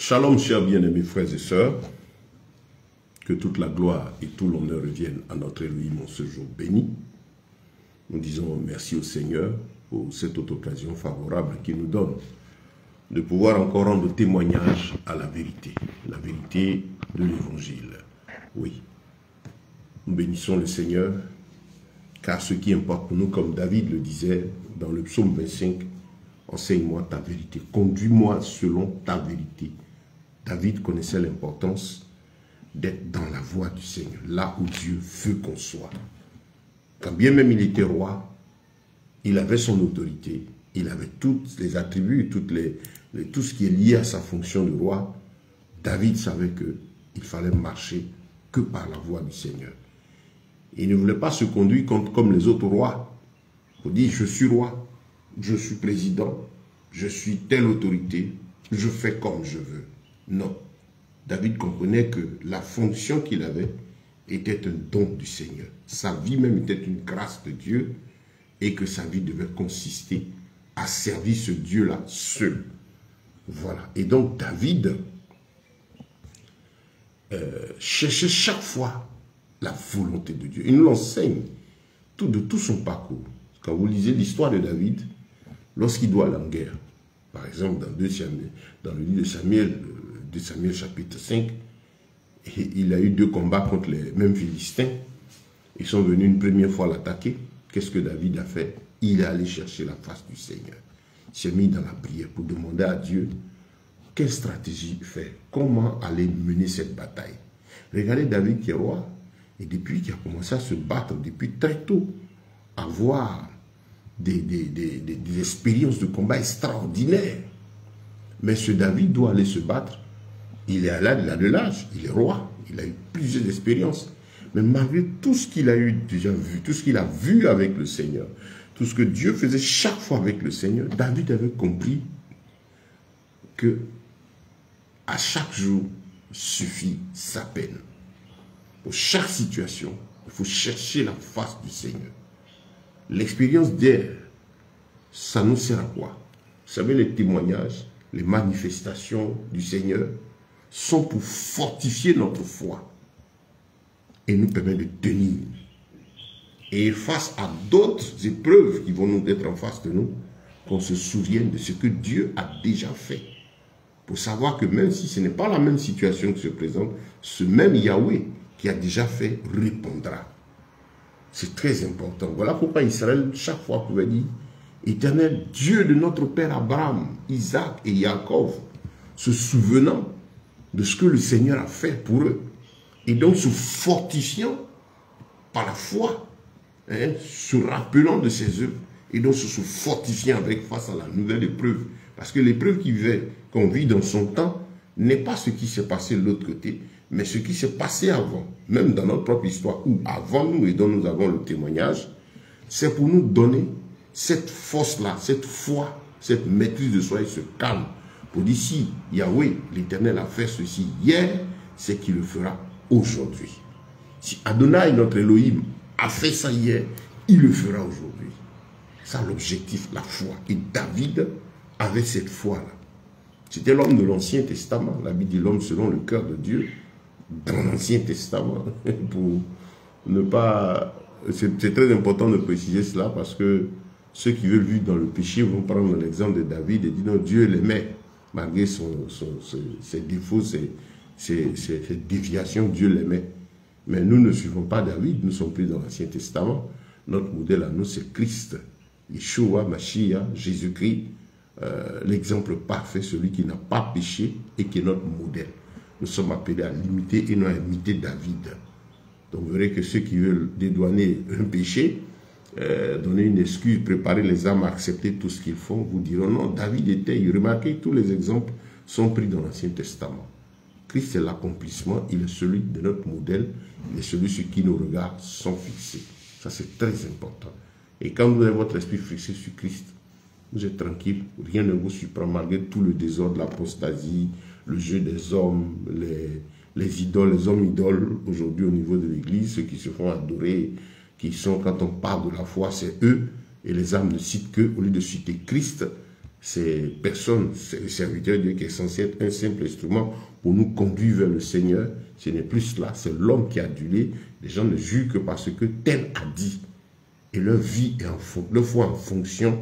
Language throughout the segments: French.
Shalom, chers bien-aimés frères et sœurs, que toute la gloire et tout l'honneur reviennent à notre Elohim en ce jour béni. Nous disons merci au Seigneur pour cette autre occasion favorable qu'il nous donne de pouvoir encore rendre témoignage à la vérité de l'Évangile. Oui, nous bénissons le Seigneur, car ce qui importe pour nous, comme David le disait dans le psaume 25, enseigne-moi ta vérité, conduis-moi selon ta vérité. David connaissait l'importance d'être dans la voie du Seigneur, là où Dieu veut qu'on soit. Quand bien même il était roi, il avait son autorité, il avait tous les attributs, tout ce qui est lié à sa fonction de roi. David savait qu'il fallait marcher que par la voie du Seigneur. Il ne voulait pas se conduire comme les autres rois. Il dit, je suis roi, je suis président, je suis telle autorité, je fais comme je veux. Non. David comprenait que la fonction qu'il avait était un don du Seigneur. Sa vie même était une grâce de Dieu et que sa vie devait consister à servir ce Dieu-là seul. Voilà. Et donc David cherchait chaque fois la volonté de Dieu. Il nous l'enseigne de tout son parcours. Quand vous lisez l'histoire de David, lorsqu'il doit aller en guerre, par exemple dans le livre de Samuel chapitre 5, il a eu 2 combats contre les mêmes Philistins. Ils sont venus une première fois l'attaquer. Qu'est-ce que David a fait? Il est allé chercher la face du Seigneur. Il s'est mis dans la prière pour demander à Dieu quelle stratégie faire, comment aller mener cette bataille. Regardez David qui est roi, et depuis qu'il a commencé à se battre, depuis très tôt, avoir des expériences de combat extraordinaires. Mais ce David doit aller se battre. Il a de l'âge, il est roi, il a eu plusieurs expériences. Mais malgré tout ce qu'il a eu déjà vu, tout ce qu'il a vu avec le Seigneur, tout ce que Dieu faisait chaque fois avec le Seigneur, David avait compris que à chaque jour suffit sa peine. Pour chaque situation, il faut chercher la face du Seigneur. L'expérience d'air, ça nous sert à quoi? Vous savez, les témoignages, les manifestations du Seigneur sont pour fortifier notre foi et nous permettre de tenir. Et face à d'autres épreuves qui vont nous être en face de nous, qu'on se souvienne de ce que Dieu a déjà fait. Pour savoir que même si ce n'est pas la même situation qui se présente, ce même Yahweh qui a déjà fait répondra. C'est très important. Voilà pourquoi Israël, chaque fois, pouvait dire, Éternel, Dieu de notre père Abraham, Isaac et Jacob, se souvenant de ce que le Seigneur a fait pour eux. Et donc se fortifiant par la foi, se rappelant de ses œuvres, et donc se fortifiant face à la nouvelle épreuve. Parce que l'épreuve qu'on vit dans son temps n'est pas ce qui s'est passé de l'autre côté, mais ce qui s'est passé avant, même dans notre propre histoire, ou avant nous et dont nous avons le témoignage, c'est pour nous donner cette force-là, cette foi, cette maîtrise de soi et ce calme. Pour dire si Yahweh, l'Éternel, a fait ceci hier, c'est qu'il le fera aujourd'hui. Si Adonai, notre Elohim, a fait ça hier, il le fera aujourd'hui. C'est l'objectif, la foi. Et David avait cette foi-là. C'était l'homme de l'Ancien Testament. La Bible dit l'homme selon le cœur de Dieu dans l'Ancien Testament. Pour ne pas... C'est très important de préciser cela parce que ceux qui veulent vivre dans le péché vont prendre l'exemple de David et dire non, Dieu l'aimait. Malgré ses défauts, ses déviations, Dieu l'aimait. Mais nous ne suivons pas David, nous sommes plus dans l'Ancien Testament. Notre modèle à nous, c'est Christ. Yeshua, Mashiach, Jésus-Christ, l'exemple parfait, celui qui n'a pas péché et qui est notre modèle. Nous sommes appelés à l'imiter et non à imiter David. Donc vous verrez que ceux qui veulent dédouaner un péché, donner une excuse, préparer les âmes à accepter tout ce qu'ils font, vous diront non, David était, remarquez, tous les exemples sont pris dans l'Ancien Testament. Christ est l'accomplissement, il est celui de notre modèle, il est celui sur qui nos regards sont fixés. Ça c'est très important. Et quand vous avez votre esprit fixé sur Christ, vous êtes tranquille, rien ne vous surprend malgré tout le désordre, l'apostasie, le jeu des hommes, les idoles, les hommes idoles aujourd'hui au niveau de l'Église, ceux qui se font adorer, qui sont, quand on parle de la foi, c'est eux, et les âmes ne citent qu'eux, au lieu de citer Christ, ces personnes, c'est le serviteur de Dieu qui est censé être un simple instrument pour nous conduire vers le Seigneur. Ce n'est plus cela, c'est l'homme qui a adulé. Les gens ne jugent que parce que tel a dit. Et leur vie est leur foi en fonction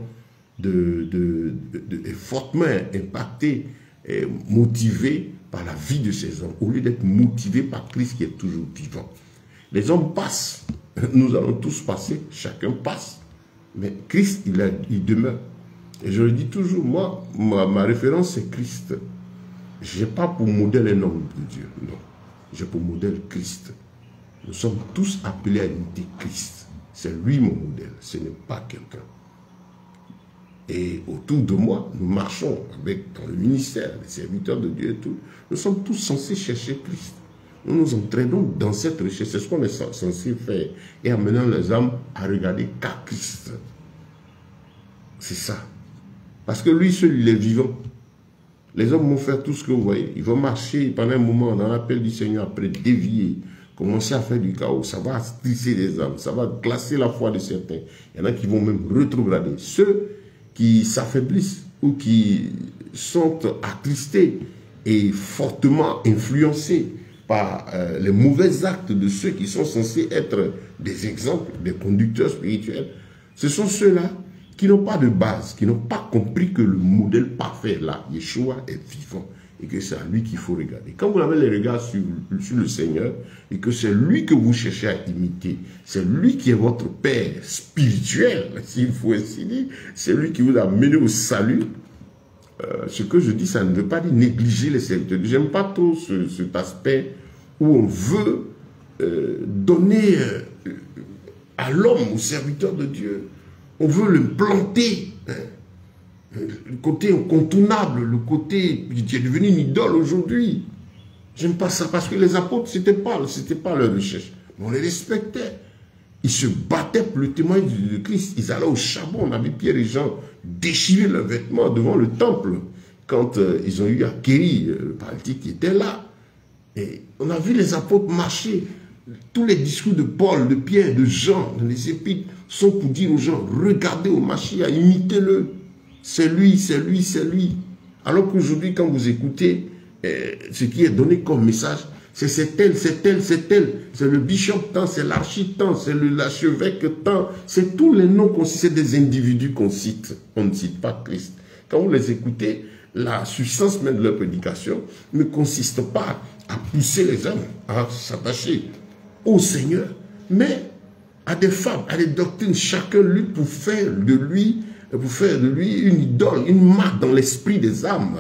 est fortement impactée et motivée par la vie de ces hommes, au lieu d'être motivée par Christ qui est toujours vivant. Les hommes passent, nous allons tous passer, chacun passe, mais Christ, il demeure. Et je le dis toujours, moi, ma référence, c'est Christ. Je n'ai pas pour modèle un homme de Dieu, non. J'ai pour modèle Christ. Nous sommes tous appelés à imiter Christ. C'est lui mon modèle, ce n'est pas quelqu'un. Et autour de moi, nous marchons dans le ministère, les serviteurs de Dieu et tout. Nous sommes tous censés chercher Christ. Nous nous entraînons dans cette recherche. C'est ce qu'on est censé faire. Et amenant les âmes à regarder qu'à Christ. C'est ça. Parce que lui seul, il est vivant. Les hommes vont faire tout ce que vous voyez. Ils vont marcher pendant un moment dans l'appel du Seigneur, après dévier, commencer à faire du chaos. Ça va trisser les âmes. Ça va glacer la foi de certains. Il y en a qui vont même rétrograder. Ceux qui s'affaiblissent ou qui sont attristés et fortement influencés par les mauvais actes de ceux qui sont censés être des exemples, des conducteurs spirituels, ce sont ceux-là qui n'ont pas de base, qui n'ont pas compris que le modèle parfait là, Yeshua, est vivant et que c'est à lui qu'il faut regarder. Quand vous avez les regards sur le Seigneur et que c'est lui que vous cherchez à imiter, c'est lui qui est votre Père spirituel, s'il faut ainsi dire, c'est lui qui vous a mené au salut. Ce que je dis, ça ne veut pas dire négliger les serviteurs. J'aime pas trop cet aspect où on veut donner à l'homme, au serviteur de Dieu, on veut le planter. Le côté incontournable, le côté qui est devenu une idole aujourd'hui. J'aime pas ça, parce que les apôtres, c'était pas leur recherche. Mais on les respectait. Ils se battaient pour le témoignage de Christ. Ils allaient au charbon. On a vu Pierre et Jean déchirer leurs vêtements devant le temple quand ils ont eu Acquéri, le paralytique qui était là. Et on a vu les apôtres marcher. Tous les discours de Paul, de Pierre, de Jean, dans les épîtres, sont pour dire aux gens, regardez au Mashiach, imitez-le. C'est lui, c'est lui, c'est lui. Alors qu'aujourd'hui, quand vous écoutez ce qui est donné comme message, c'est tel, c'est tel, c'est tel. C'est le bishop tant, c'est l'architant, c'est l'archevêque tant. C'est tous les noms qu'on cite, c'est des individus qu'on cite. On ne cite pas Christ. Quand vous les écoutez, la substance même de leur prédication ne consiste pas à pousser les hommes à s'attacher au Seigneur, mais à des fables, à des doctrines. Chacun lutte pour faire de lui une idole, une marque dans l'esprit des âmes.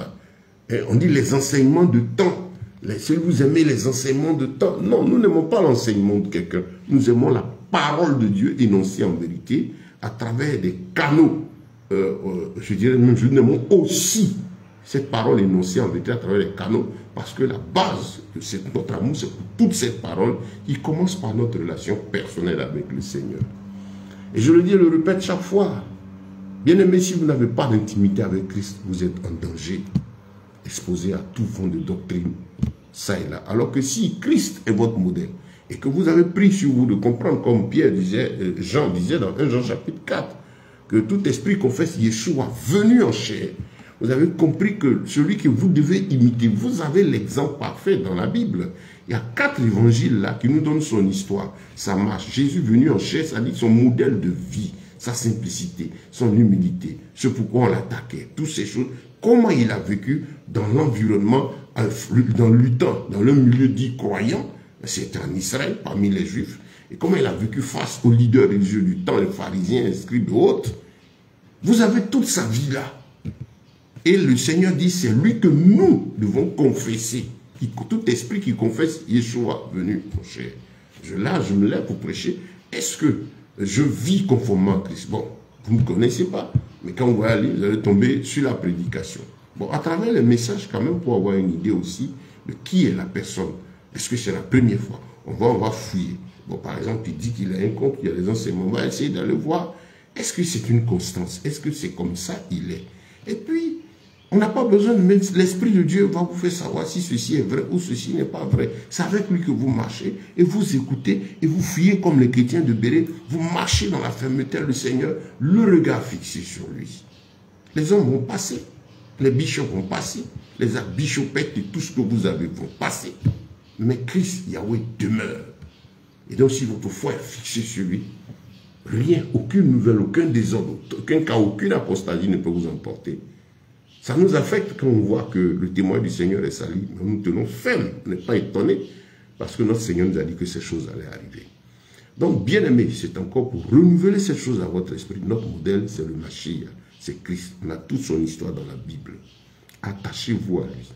Et on dit les enseignements de temps. Si vous aimez les enseignements de temps, non, nous n'aimons pas l'enseignement de quelqu'un. Nous aimons la parole de Dieu énoncée en vérité à travers des canaux. Je dirais, nous aimons aussi cette parole énoncée en vérité à travers les canaux, parce que la base de notre amour, c'est pour toute cette parole qui commence par notre relation personnelle avec le Seigneur. Et je le dis et le répète chaque fois, bien aimé, si vous n'avez pas d'intimité avec Christ, vous êtes en danger, exposé à tout vent de doctrine, ça et là. Alors que si Christ est votre modèle, et que vous avez pris sur vous de comprendre, comme Pierre disait, Jean disait dans 1 Jean chapitre 4, que tout esprit confesse Yeshua venu en chair, vous avez compris que celui que vous devez imiter, vous avez l'exemple parfait dans la Bible. Il y a 4 évangiles là qui nous donnent son histoire. Ça marche. Jésus venu en chair, ça dit son modèle de vie, sa simplicité, son humilité, ce pourquoi on l'attaquait, toutes ces choses. Comment il a vécu dans l'environnement, dans luttant, dans le milieu dit croyant, c'était en Israël, parmi les Juifs. Et comment il a vécu face aux leaders religieux du temps, les pharisiens, les scribes et autres. Vous avez toute sa vie là. Et le Seigneur dit, c'est lui que nous devons confesser. Tout esprit qui confesse Yeshua venu en chair. Je me lève pour prêcher. Est-ce que je vis conformément à Christ? Bon, vous ne me connaissez pas. Mais quand vous allez, vous allez tomber sur la prédication. Bon, à travers les messages, quand même, pour avoir une idée aussi de qui est la personne. Est-ce que c'est la première fois? On va fouiller. Bon, par exemple, il dit qu'il a un compte, il y a des enseignements. On va essayer d'aller voir. Est-ce que c'est une constance? Est-ce que c'est comme ça il est? Et puis, on n'a pas besoin de mettre... L'Esprit de Dieu va vous faire savoir si ceci est vrai ou ceci n'est pas vrai. C'est avec lui que vous marchez et vous écoutez et vous fuyez comme les chrétiens de Béret. Vous marchez dans la fermeté du Seigneur, le regard fixé sur lui. Les hommes vont passer. Les bishops vont passer. Les archbishopettes et tout ce que vous avez vont passer. Mais Christ, Yahweh, demeure. Et donc, si votre foi est fixée sur lui, rien, aucune nouvelle, aucun désordre, aucun cas, aucune apostasie ne peut vous emporter. Ça nous affecte quand on voit que le témoin du Seigneur est sali. Nous tenons ferme, on n'est pas étonnés, parce que notre Seigneur nous a dit que ces choses allaient arriver. Donc, bien aimé, c'est encore pour renouveler ces choses à votre esprit. Notre modèle, c'est le Mashiach, c'est Christ. On a toute son histoire dans la Bible. Attachez-vous à lui.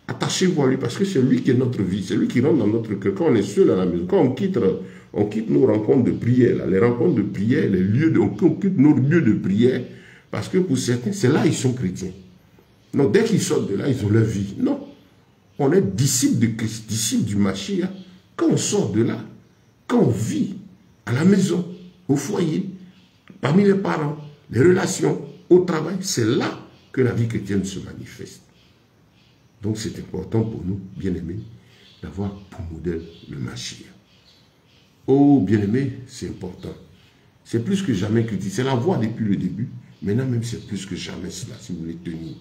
Attachez-vous à lui, parce que c'est lui qui est notre vie, c'est lui qui rentre dans notre cœur. Quand on est seul à la maison, quand on quitte nos rencontres de prière, là, les rencontres de prière, les lieux on quitte nos lieux de prière, parce que pour certains, c'est là qu'ils sont chrétiens. Non, dès qu'ils sortent de là, ils ont leur vie. Non, on est disciples de Christ, disciples du Mashiach. Quand on sort de là, quand on vit à la maison, au foyer, parmi les parents, les relations, au travail, c'est là que la vie chrétienne se manifeste. Donc c'est important pour nous, bien-aimés, d'avoir pour modèle le Mashiach. Oh, bien-aimés, c'est important. C'est plus que jamais critique. C'est la voie depuis le début. Maintenant même, c'est plus que jamais cela, si vous voulez tenir.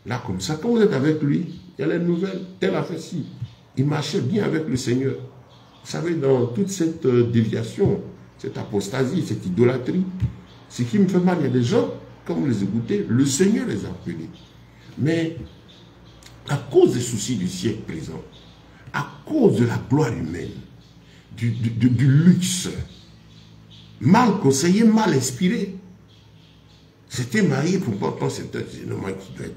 Là, comme ça, quand vous êtes avec lui, il y a les nouvelles, tel a fait ci. Il marchait bien avec le Seigneur. Vous savez, dans toute cette déviation, cette apostasie, cette idolâtrie, ce qui me fait mal, il y a des gens, quand vous les écoutez, le Seigneur les a appelés. Mais à cause des soucis du siècle présent, à cause de la gloire humaine, du luxe, mal conseillé, mal inspiré, c'était marié pour pourtant c'est un homme qui doit être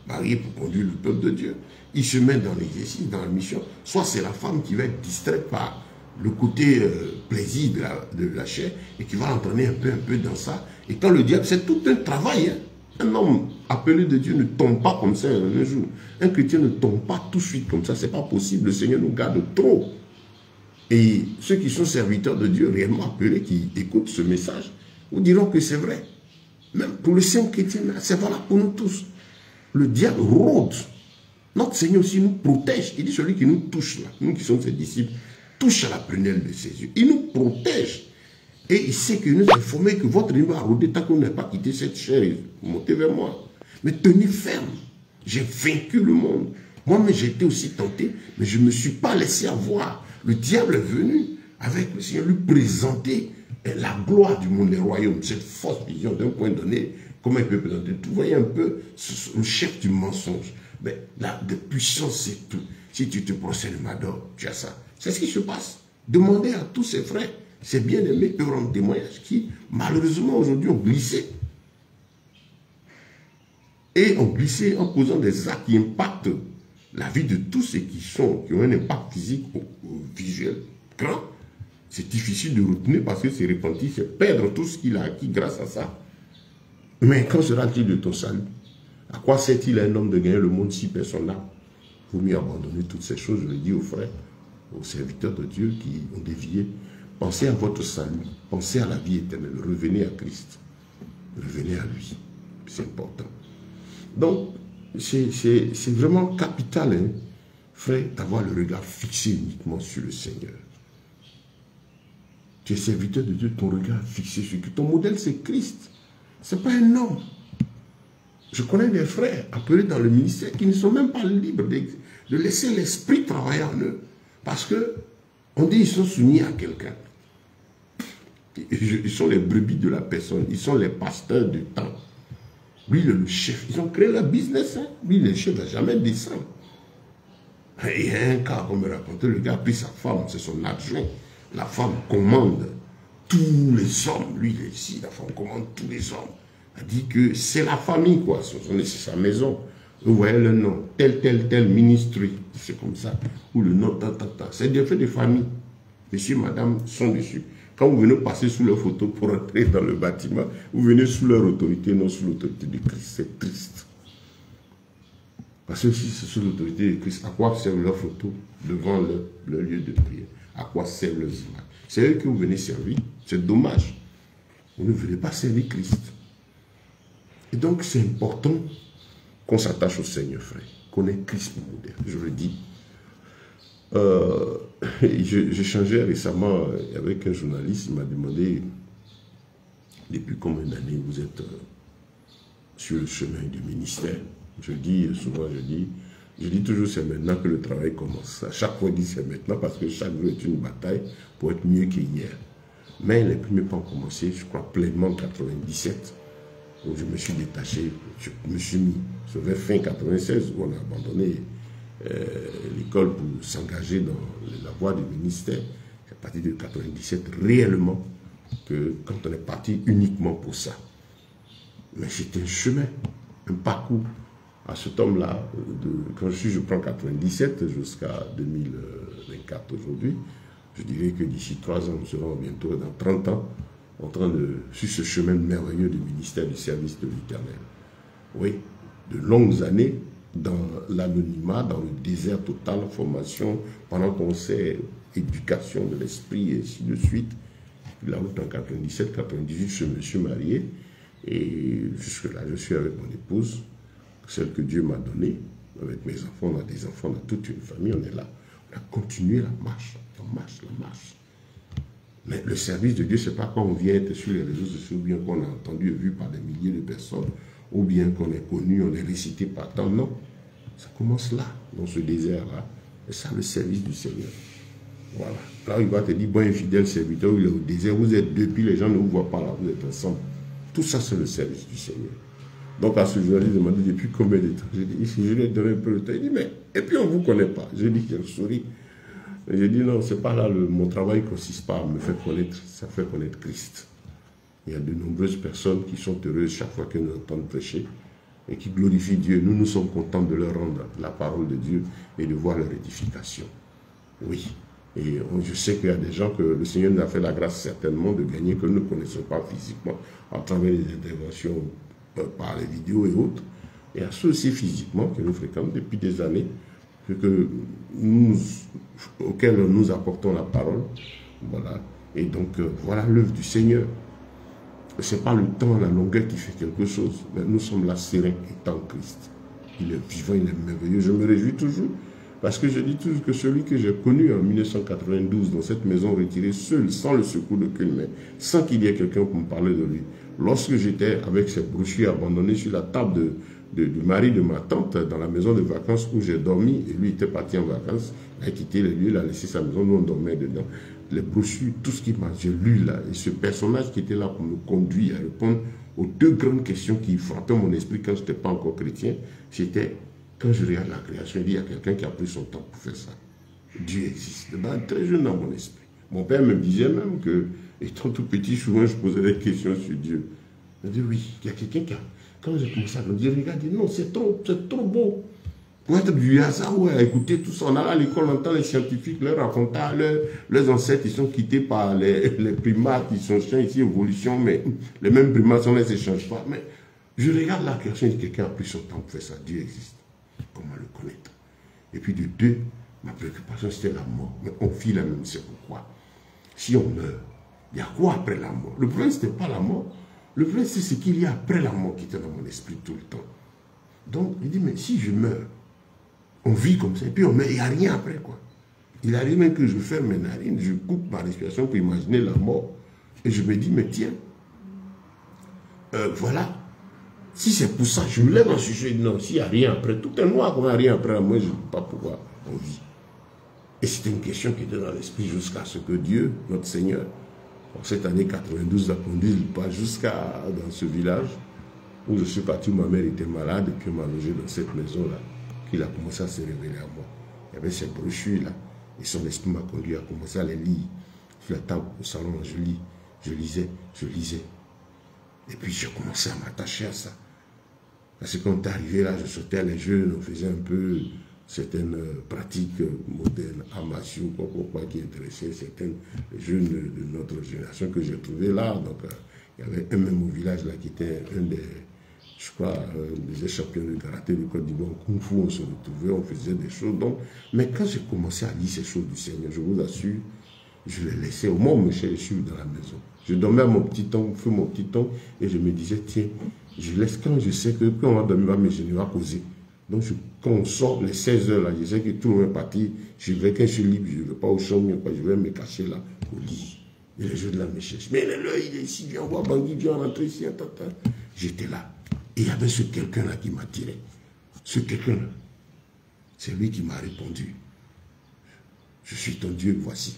marié pour conduire le peuple de Dieu. Il se met dans l'exercice, dans la mission. Soit c'est la femme qui va être distraite par le côté plaisir de la chair et qui va l'entraîner un peu dans ça. Et quand le diable, c'est tout un travail. Hein. Un homme appelé de Dieu ne tombe pas comme ça un jour. Un chrétien ne tombe pas tout de suite comme ça. C'est pas possible. Le Seigneur nous garde trop. Et ceux qui sont serviteurs de Dieu, réellement appelés, qui écoutent ce message, vous diront que c'est vrai. Même pour le saint chrétien, c'est valable pour nous tous. Le diable rôde. Notre Seigneur aussi nous protège. Il dit celui qui nous touche là, nous qui sommes ses disciples, touche à la prunelle de ses yeux. Il nous protège. Et il sait qu'il nous a informé que votre ennemi va rôder tant qu'on n'a pas quitté cette chaise. Montez vers moi. Mais tenez ferme. J'ai vaincu le monde. Moi-même, j'ai été aussi tenté, mais je ne me suis pas laissé avoir. Le diable est venu avec le Seigneur lui présenter la gloire du monde, les royaumes, cette fausse vision d'un point donné. Comment il peut présenter tout? Vous voyez un peu le chef du mensonge. Mais la puissance, c'est tout. Si tu te procèdes Mador, tu as ça. C'est ce qui se passe. Demandez à tous ses frères, ses bien-aimés peuvent rendre témoignage qui, malheureusement, aujourd'hui ont glissé. Et ont glissé en posant des actes qui impactent la vie de tous ceux qui ont un impact physique ou visuel grand. C'est difficile de retenir parce que c'est repenti, c'est perdre tout ce qu'il a acquis grâce à ça. Mais quand sera-t-il de ton salut? À quoi sert-il à un homme de gagner le monde si personne n'a? Il faut mieux abandonner toutes ces choses, je le dis aux frères, aux serviteurs de Dieu qui ont dévié. Pensez à votre salut, pensez à la vie éternelle, revenez à Christ, revenez à lui, c'est important. Donc, c'est vraiment capital, hein, frère, d'avoir le regard fixé uniquement sur le Seigneur. Tu es serviteur de Dieu, ton regard fixé sur Christ. Ton modèle, c'est Christ. Ce n'est pas un homme. Je connais des frères appelés dans le ministère qui ne sont même pas libres de laisser l'esprit travailler en eux. Parce que on dit qu'ils sont soumis à quelqu'un. Ils sont les brebis de la personne. Ils sont les pasteurs du temps. Lui, le chef. Ils ont créé leur business. Hein. Lui, le chef ne va jamais descendre. Il y a un cas, comme me racontait, le gars a pris sa femme, c'est son adjoint. La femme commande tous les hommes. Lui, il est ici, la femme commande tous les hommes. Elle dit que c'est la famille, quoi. C'est sa maison. Vous voyez le nom. Tel ministry. C'est comme ça. Ou le nom, c'est des faits de famille. Monsieur, madame sont dessus. Quand vous venez passer sous leur photo pour entrer dans le bâtiment, vous venez sous leur autorité, non sous l'autorité de Christ. C'est triste. Parce que si c'est sous l'autorité de Christ, à quoi servent leurs photos devant leur lieu de prière? À quoi servent leurs images? C'est eux que vous venez servir. C'est dommage. Vous ne venez pas servir Christ. Et donc, c'est important qu'on s'attache au Seigneur, frère. Qu'on ait Christ pour modèle. Je le dis. J'échangeais récemment avec un journaliste. Il m'a demandé depuis combien d'années vous êtes sur le chemin du ministère. Je dis souvent, je dis toujours c'est maintenant que le travail commence. À chaque fois, je dis c'est maintenant parce que chaque jour est une bataille pour être mieux qu'hier. Mais les premiers pas ont commencé, je crois, pleinement en 97, où je me suis détaché, je me suis mis, ça fait fin 96, où on a abandonné l'école pour s'engager dans la voie du ministère. C'est à partir de 97 réellement que quand on est parti uniquement pour ça. Mais c'était un chemin, un parcours. À ce temps-là, quand je prends 97 jusqu'à 2024 aujourd'hui, je dirais que d'ici 3 ans, nous serons bientôt dans 30 ans en train de sur ce chemin merveilleux du ministère du service de l'Éternel. Oui, de longues années dans l'anonymat, dans le désert total, formation, pendant qu'on sait éducation de l'esprit et ainsi de suite. Là où en 97, 98, je me suis marié et jusque-là, je suis avec mon épouse, celle que Dieu m'a donnée, avec mes enfants, on a des enfants, on a toute une famille, on est là. On a continué la marche, la marche. Mais le service de Dieu, ce n'est pas quand on vient être sur les réseaux sociaux, ou bien qu'on a entendu et vu par des milliers de personnes, ou bien qu'on est connu, on est récité par tant. Non, ça commence là, dans ce désert-là. Et ça, le service du Seigneur. Voilà. Là, il va te dire, bon et fidèle serviteur, il est au désert, vous êtes deux, puis les gens ne vous voient pas là, vous êtes ensemble. Tout ça, c'est le service du Seigneur. Donc, à ce journaliste, il m'a dit, depuis combien de temps? J'ai dit, je lui ai donné un peu le temps. Il dit, mais, et puis on ne vous connaît pas. J'ai dit, je souris. J'ai dit, non, c'est pas là, mon travail ne consiste pas à me faire connaître, ça fait connaître Christ. Il y a de nombreuses personnes qui sont heureuses chaque fois qu'elles nous entendent prêcher et qui glorifient Dieu. Nous, nous sommes contents de leur rendre la parole de Dieu et de voir leur édification. Oui. Et je sais qu'il y a des gens que le Seigneur nous a fait la grâce certainement de gagner, que nous ne connaissons pas physiquement, à travers les interventions par les vidéos et autres. Et à ceux aussi physiquement que nous fréquentons depuis des années, auxquels nous apportons la parole. Voilà. Et donc, voilà l'œuvre du Seigneur. Ce n'est pas le temps, la longueur qui fait quelque chose, mais nous sommes là sereins étant Christ. Il est vivant, il est merveilleux. Je me réjouis toujours, parce que je dis toujours que celui que j'ai connu en 1992 dans cette maison retirée, seul, sans le secours d'aucune main, sans qu'il y ait quelqu'un pour me parler de lui, lorsque j'étais avec ces brochures abandonnées sur la table du mari de ma tante dans la maison de vacances où j'ai dormi, et lui était parti en vacances, il a quitté les lieux, il a laissé sa maison, nous on dormait dedans. Les brochures, tout ce qui m'a, j'ai lu là, et ce personnage qui était là pour me conduire à répondre aux deux grandes questions qui frappaient mon esprit quand je n'étais pas encore chrétien, c'était, quand je regarde la création, il dit, il y a quelqu'un qui a pris son temps pour faire ça. Dieu existe. Ben, très jeune dans mon esprit. Mon père me disait même que, étant tout petit, souvent je posais des questions sur Dieu. Il me dit, oui, il y a quelqu'un qui a... Quand j'ai commencé à me dire, regarde, non, c'est trop beau. Pour être du hasard, ouais, écoutez tout ça. On allait à l'école, on entend les scientifiques leur raconter, leurs ancêtres, ils sont quittés par les primates, ils sont chiens ici, évolution, mais les mêmes primates, on ne les échange pas. Mais je regarde la création, quelqu'un a pris son temps pour faire ça. Dieu existe. Comment le connaître? Et puis de deux, ma préoccupation, c'était la mort. Mais on vit la même, c'est pourquoi. Si on meurt, il y a quoi après la mort? Le problème, ce n'était pas la mort. Le problème, c'est ce qu'il y a après la mort qui était dans mon esprit tout le temps. Donc, il dit, mais si je meurs, on vit comme ça, et puis on meurt, il n'y a rien après, quoi. Il arrive même que je ferme mes narines, je coupe ma respiration pour imaginer la mort, et je me dis, mais tiens, voilà, si c'est pour ça, je me lève en sujet, non, s'il n'y a rien après, tout est noir, qu'on n'a rien après la mort, je ne peux pas pouvoir, on vit. Et c'était une question qui était dans l'esprit jusqu'à ce que Dieu, notre Seigneur, en cette année 92, a conduit pas jusqu'à dans ce village où je suis parti, où ma mère était malade, et puis m'a logé dans cette maison-là, qu'il a commencé à se révéler à moi. Il y avait ces brochures-là, et son esprit m'a conduit à commencer à les lire. Sur la table, au salon, je lisais. Et puis j'ai commencé à m'attacher à ça. Parce que quand on est arrivé là, je sautais à les jeunes, on faisait un peu certaines pratiques modernes, amateurs, quoi qui intéressaient certains jeunes de notre génération que j'ai trouvé là. Donc, il y avait un même au village là qui était un des, je crois, des champions de karaté du Côte d'Ivoire, Kung Fu, on se retrouvait, on faisait des choses. Donc, mais quand j'ai commencé à lire ces choses du Seigneur, je vous assure, je les laissais. Au moment où je suis dans la maison, je dormais à mon petit temps, fais mon petit temps, et je me disais, tiens, je laisse quand je sais que quand on va dormir, mais je ne vais pas causer. Donc, quand on sort les 16 heures là, je sais que tout le monde est parti, je vais quand je suis libre, je ne vais pas au champ, je vais me cacher là, au lit. Et les jeux de là me cherchent. Mais il est là, il est ici, viens voir Bangui, viens rentrer ici, J'étais là. Et il y avait ce quelqu'un-là qui m'attirait. Ce quelqu'un-là, c'est lui qui m'a répondu. Je suis ton Dieu, voici.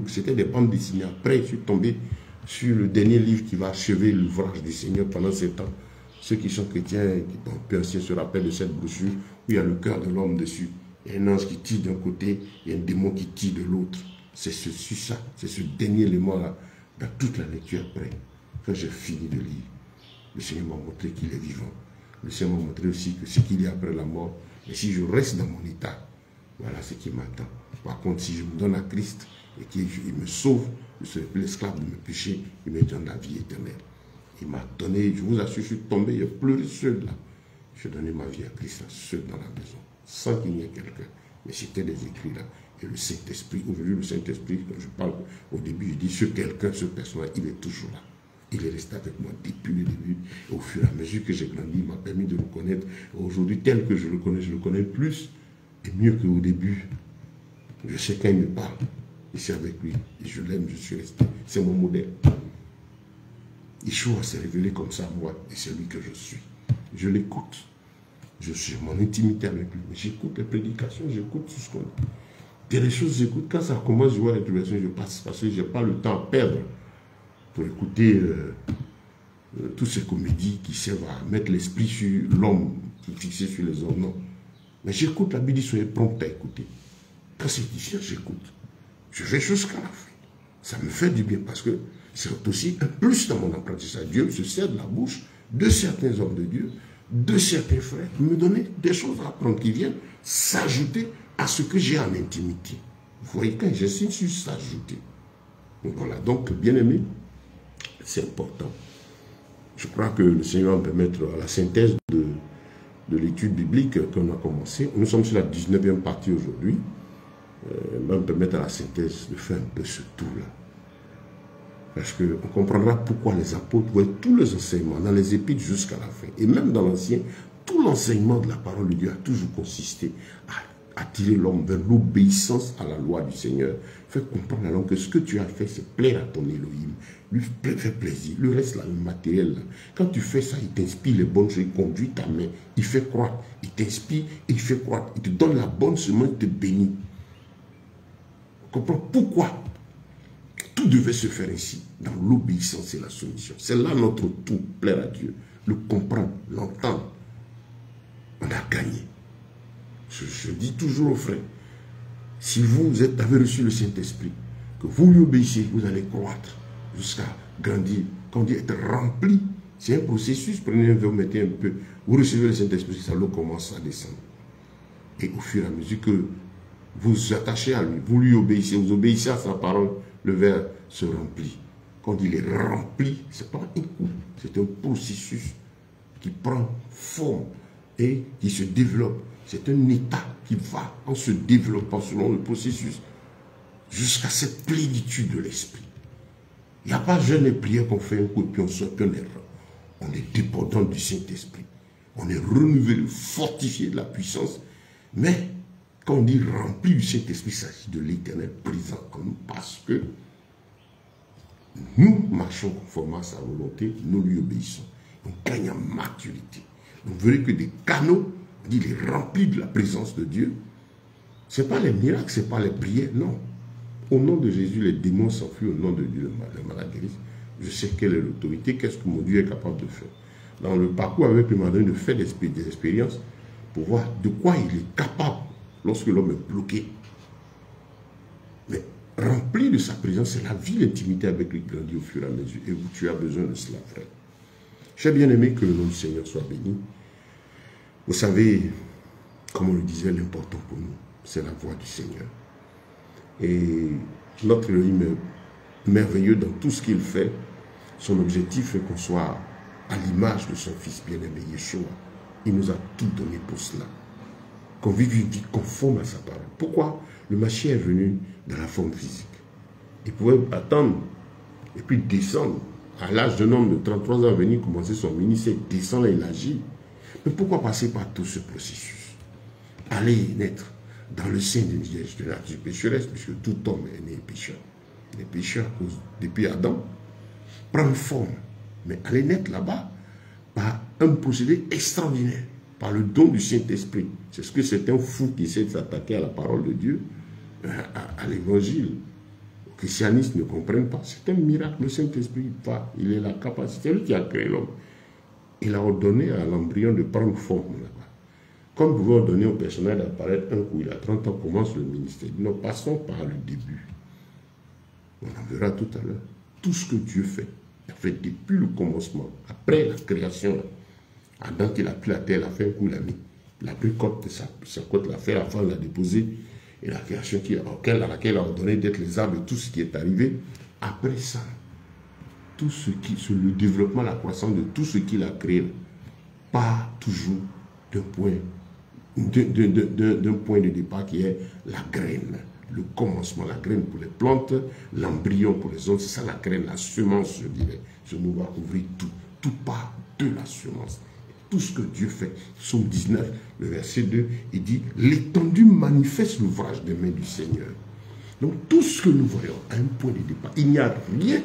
C'était des bandes dessinées. Après, je suis tombé sur le dernier livre qui va achever l'ouvrage du Seigneur pendant 7 ans. Ceux qui sont chrétiens, qui sont peu anciens, se rappellent de cette brochure où il y a le cœur de l'homme dessus. Il y a un ange qui tire d'un côté, il y a un démon qui tire de l'autre. C'est ça, c'est ce dernier élément-là, dans toute la lecture après. Quand j'ai fini de lire, le Seigneur m'a montré qu'il est vivant. Le Seigneur m'a montré aussi que ce qu'il y a après la mort, et si je reste dans mon état, voilà ce qui m'attend. Par contre, si je me donne à Christ et qu'il me sauve, je serai plus l'esclave de mes péchés, il me donne la vie éternelle. Il m'a donné, je vous assure, je suis tombé, j'ai pleuré seul là. J'ai donné ma vie à Christ, là, seul dans la maison, sans qu'il n'y ait quelqu'un. Mais c'était des écrits là. Et le Saint-Esprit, aujourd'hui le Saint-Esprit, quand je parle, au début, je dis, ce quelqu'un, ce personnage, il est toujours là. Il est resté avec moi depuis le début. Et au fur et à mesure que j'ai grandi, il m'a permis de le connaître. Aujourd'hui, tel que je le connais plus et mieux qu'au début. Je sais quand il me parle. Je suis avec lui. Et je l'aime, je suis resté. C'est mon modèle. Yeshua s'est révélé comme ça à moi. Et c'est lui que je suis. Je l'écoute. Je suis en intimité avec lui. Mais j'écoute les prédications, j'écoute tout ce qu'on dit. Il y a des choses que j'écoute. Quand ça commence, je vois les tribulations, je passe. Parce que je n'ai pas le temps à perdre pour écouter toutes ces comédies qui servent à mettre l'esprit sur l'homme, fixer sur les hommes. Non. Mais j'écoute la Bible, soyez prompt à écouter. Quand c'est difficile, j'écoute. Je vais jusqu'à la fin. Ça me fait du bien parce que c'est aussi un plus dans mon apprentissage. Dieu se sert de la bouche de certains hommes de Dieu, de certains frères, pour me donner des choses à apprendre qui viennent s'ajouter à ce que j'ai en intimité. Vous voyez, quand j'insiste sur s'ajouter. Donc voilà, donc bien aimé, c'est important. Je crois que le Seigneur va me permettre à la synthèse de l'étude biblique qu'on a commencé. Nous sommes sur la 19e partie aujourd'hui. Va me permettre à la synthèse de faire un peu ce tour-là. Parce qu'on comprendra pourquoi les apôtres voient tous les enseignements, dans les épîtres jusqu'à la fin. Et même dans l'Ancien, tout l'enseignement de la parole de Dieu a toujours consisté à attirer l'homme vers l'obéissance à la loi du Seigneur. Faire comprendre à l'homme que ce que tu as fait, c'est plaire à ton Elohim. Lui faire plaisir. Le reste, là, le matériel, là. Quand tu fais ça, il t'inspire les bonnes choses, il conduit ta main, il fait croître, il t'inspire et il fait croître. Il te donne la bonne semence, il te bénit. On comprend pourquoi tout devait se faire ici, dans l'obéissance et la soumission. C'est là notre tout, plaire à Dieu. Le comprendre, l'entendre. On a gagné. Je dis toujours aux frères, si vous avez reçu le Saint-Esprit, que vous lui obéissez, vous allez croître jusqu'à grandir. Quand on dit être rempli, c'est un processus. Prenez un verre, mettez un peu. Vous recevez le Saint-Esprit, ça l'eau commence à descendre. Et au fur et à mesure que vous vous attachez à lui, vous lui obéissez, vous obéissez à sa parole, le verre se remplit. Quand il est rempli, ce n'est pas un coup, c'est un processus qui prend forme et qui se développe. C'est un état qui va en se développant selon le processus jusqu'à cette plénitude de l'esprit. Il n'y a pas jeûne et prière qu'on fait un coup et puis on sort qu'un erreur. On est dépendant du Saint-Esprit. On est renouvelé, fortifié de la puissance. Mais quand on dit rempli du Saint-Esprit, il s'agit de l'Éternel présent en nous parce que nous marchons conformément à sa volonté, nous lui obéissons. On gagne en maturité. Vous verrez que des canaux, on dit il est rempli de la présence de Dieu. Ce n'est pas les miracles, ce n'est pas les prières, non. Au nom de Jésus, les démons s'enfuient, au nom de Dieu, les malades guérissent. Je sais quelle est l'autorité, qu'est-ce que mon Dieu est capable de faire. Dans le parcours avec le mandat de faire des expériences pour voir de quoi il est capable lorsque l'homme est bloqué. Mais rempli de sa présence, c'est la vie, l'intimité avec lui grandit au fur et à mesure. Et vous, tu as besoin de cela, frère. J'ai bien aimé que le nom du Seigneur soit béni. Vous savez, comme on le disait, l'important pour nous, c'est la voix du Seigneur. Et notre Elohim est merveilleux dans tout ce qu'il fait. Son objectif est qu'on soit à l'image de son Fils bien-aimé Yeshua. Il nous a tout donné pour cela. Qu'on vive une vie conforme à sa parole. Pourquoi le Mashiach est venu dans la forme physique? Il pouvait attendre et puis descendre. À l'âge d'un homme de 33 ans, venir commencer son ministère, descendre et il agit. Mais pourquoi passer par tout ce processus? Aller naître dans le sein de la nature pécheresse, puisque tout homme est né pécheur. Les pécheurs, depuis Adam, prennent forme Mais aller naître là-bas par un procédé extraordinaire, par le don du Saint-Esprit. C'est ce que certains fous qui essaient de s'attaquer à la parole de Dieu, à l'évangile, au christianisme ne comprennent pas. C'est un miracle, le Saint-Esprit va, il est la capacité, c'est lui qui a créé l'homme. Il a ordonné à l'embryon de prendre forme là-bas. Comme vous pouvez ordonner au personnel d'apparaître un coup, il a 30 ans, commence le ministère. Nous passons par le début. On en verra tout à l'heure. Tout ce que Dieu fait, il a fait depuis le commencement, après la création. Adam qu'il a pris la terre, il a fait un coup, il a mis. Il a pris côte de sa côte, l'a fait, la femme l'a déposé. Et la création à laquelle il a ordonné d'être les arbres et tout ce qui est arrivé. Après ça, tout ce qui, le développement, la croissance de tout ce qu'il a créé, part toujours d'un point de départ qui est la graine, le commencement, la graine pour les plantes, l'embryon pour les hommes, c'est ça la graine, la semence, je dirais. Je nous va couvrir tout. Tout part de la semence. Tout ce que Dieu fait. Psaume 19, le verset 2, il dit « L'étendue manifeste l'ouvrage des mains du Seigneur ». Donc tout ce que nous voyons à un point de départ, il n'y a rien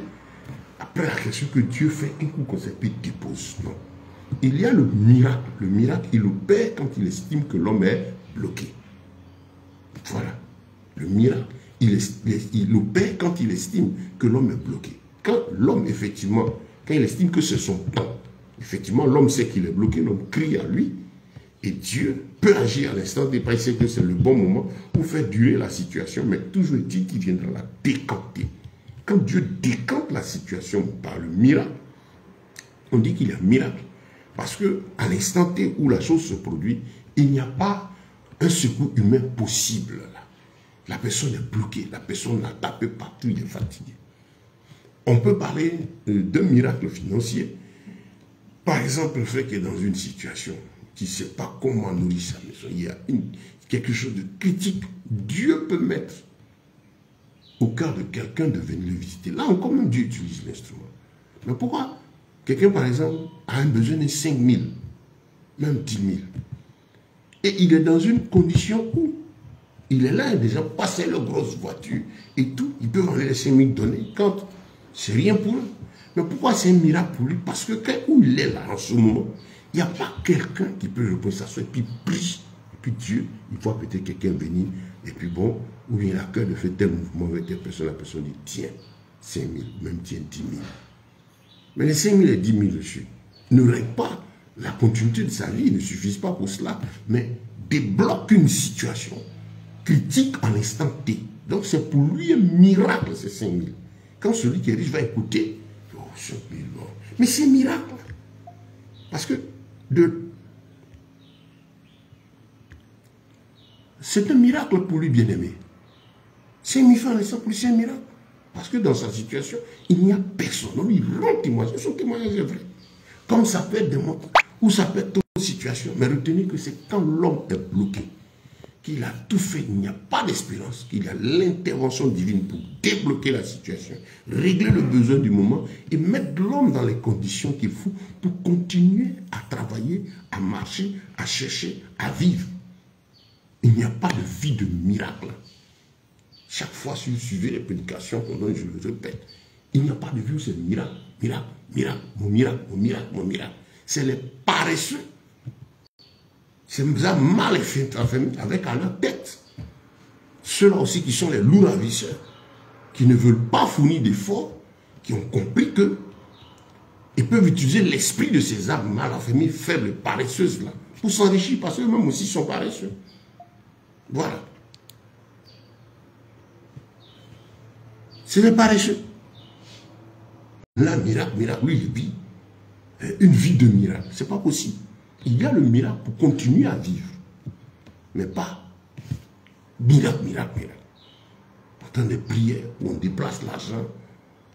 après la création que Dieu fait un coup qu'on s'est dépose. Non. Il y a le miracle. Le miracle, il opère quand il estime que l'homme est bloqué. Voilà. Le miracle, il opère quand il estime que l'homme est bloqué. Quand l'homme, effectivement, quand il estime que c'est son temps, effectivement, l'homme sait qu'il est bloqué, l'homme crie à lui, et Dieu peut agir à l'instant des il sait que c'est le bon moment pour faire durer la situation, mais toujours est-il qu'il viendra la décanter. Quand Dieu décante la situation par le miracle, on dit qu'il y a un miracle. Parce que à l'instant T où la chose se produit, il n'y a pas un secours humain possible. Là. La personne est bloquée, la personne a tapé partout, il est fatigué. On peut parler d'un miracle financier. Par exemple, le fait qu'il est dans une situation qui ne sait pas comment nourrir sa maison, il y a quelque chose de critique. Dieu peut mettre au cœur de quelqu'un de venir le visiter. Là encore, même Dieu utilise l'instrument. Mais pourquoi quelqu'un, par exemple, a un besoin de 5 000, même 10 000, et il est dans une condition où il est là, déjà passé la grosse voiture et tout, il peut enlever les 5 000 donnés quand c'est rien pour eux. Mais pourquoi c'est un miracle pour lui? Parce que où il est là en ce moment, il n'y a pas quelqu'un qui peut répondre ça, et puis prie. Et puis Dieu, il voit peut-être quelqu'un venir, et puis bon, ou il a cœur de faire tel mouvement avec telle personne, la personne dit tiens, 5 000, même tiens 10 000. Mais les 5 000 et 10 000 reçus ne règlent pas la continuité de sa vie, ils ne suffisent pas pour cela, mais débloquent une situation critique en instant T. Donc c'est pour lui un miracle, ces 5 000. Quand celui qui est riche va écouter, oh, 5 000, oh. Mais c'est un miracle. Parce que c'est un miracle pour lui, bien-aimé. 5 000 francs en instant pour lui, c'est un miracle. Parce que dans sa situation, il n'y a personne. On lui rend témoignage. Son témoignage est vrai. Comme ça peut être des montres, ou ça peut être d'autres situations. Mais retenez que c'est quand l'homme est bloqué, qu'il a tout fait, il n'y a pas d'espérance, qu'il y a l'intervention divine pour débloquer la situation, régler le besoin du moment et mettre l'homme dans les conditions qu'il faut pour continuer à travailler, à marcher, à chercher, à vivre. Il n'y a pas de vie de miracle. Chaque fois, si vous suivez les prédications qu'on donne, je le répète, il n'y a pas de vie où c'est miracle, miracle, miracle, mon miracle, mon miracle, mon miracle. C'est les paresseux. C'est mal fait avec à la tête. Ceux-là aussi qui sont les loups ravisseurs, qui ne veulent pas fournir d'efforts, qui ont compris que ils peuvent utiliser l'esprit de ces âmes mal affamées, faibles, paresseuses là, pour s'enrichir, parce qu'eux-mêmes aussi sont paresseux. Voilà. C'est des paresseux. Là, miracle, miracle, lui, il vit une vie de miracle. C'est pas possible. Il y a le miracle pour continuer à vivre. Mais pas miracle, miracle, miracle. Pourtant, des prières où on déplace l'argent.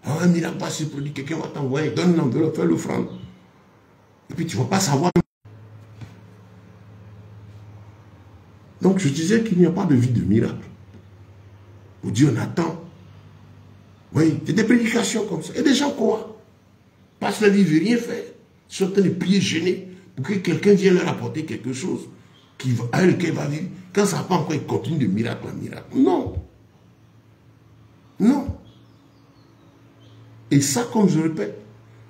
Ah, un miracle va se produire, quelqu'un va t'envoyer, donne une enveloppe, fais l'offrande. Et puis tu ne vas pas savoir. Donc je disais qu'il n'y a pas de vie de miracle. Où Dieu attend. Oui, c'est des prédications comme ça. Et des gens croient. Passent la vie, ne veulent rien faire. Ils sont en train de prier gênés pour que quelqu'un vienne leur apporter quelque chose à lequel va vivre. Quand ça ne va pas encore, ils continuent de miracle en miracle. Non. Non. Et ça, comme je répète,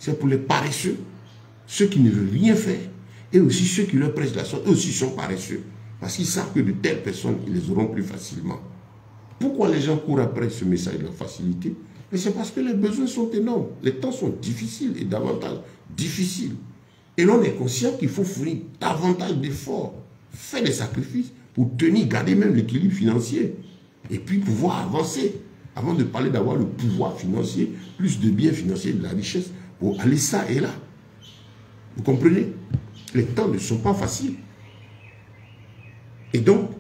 c'est pour les paresseux, ceux qui ne veulent rien faire, et aussi ceux qui leur prêtent la sorte, eux aussi sont paresseux. Parce qu'ils savent que de telles personnes, ils les auront plus facilement. Pourquoi les gens courent après ce message de la facilité? Mais c'est parce que les besoins sont énormes. Les temps sont difficiles et davantage difficiles. Et l'on est conscient qu'il faut fournir davantage d'efforts, faire des sacrifices pour tenir, garder même l'équilibre financier. Et puis pouvoir avancer. Avant de parler d'avoir le pouvoir financier, plus de biens financiers, de la richesse, pour aller ça et là. Vous comprenez? Les temps ne sont pas faciles. Et donc,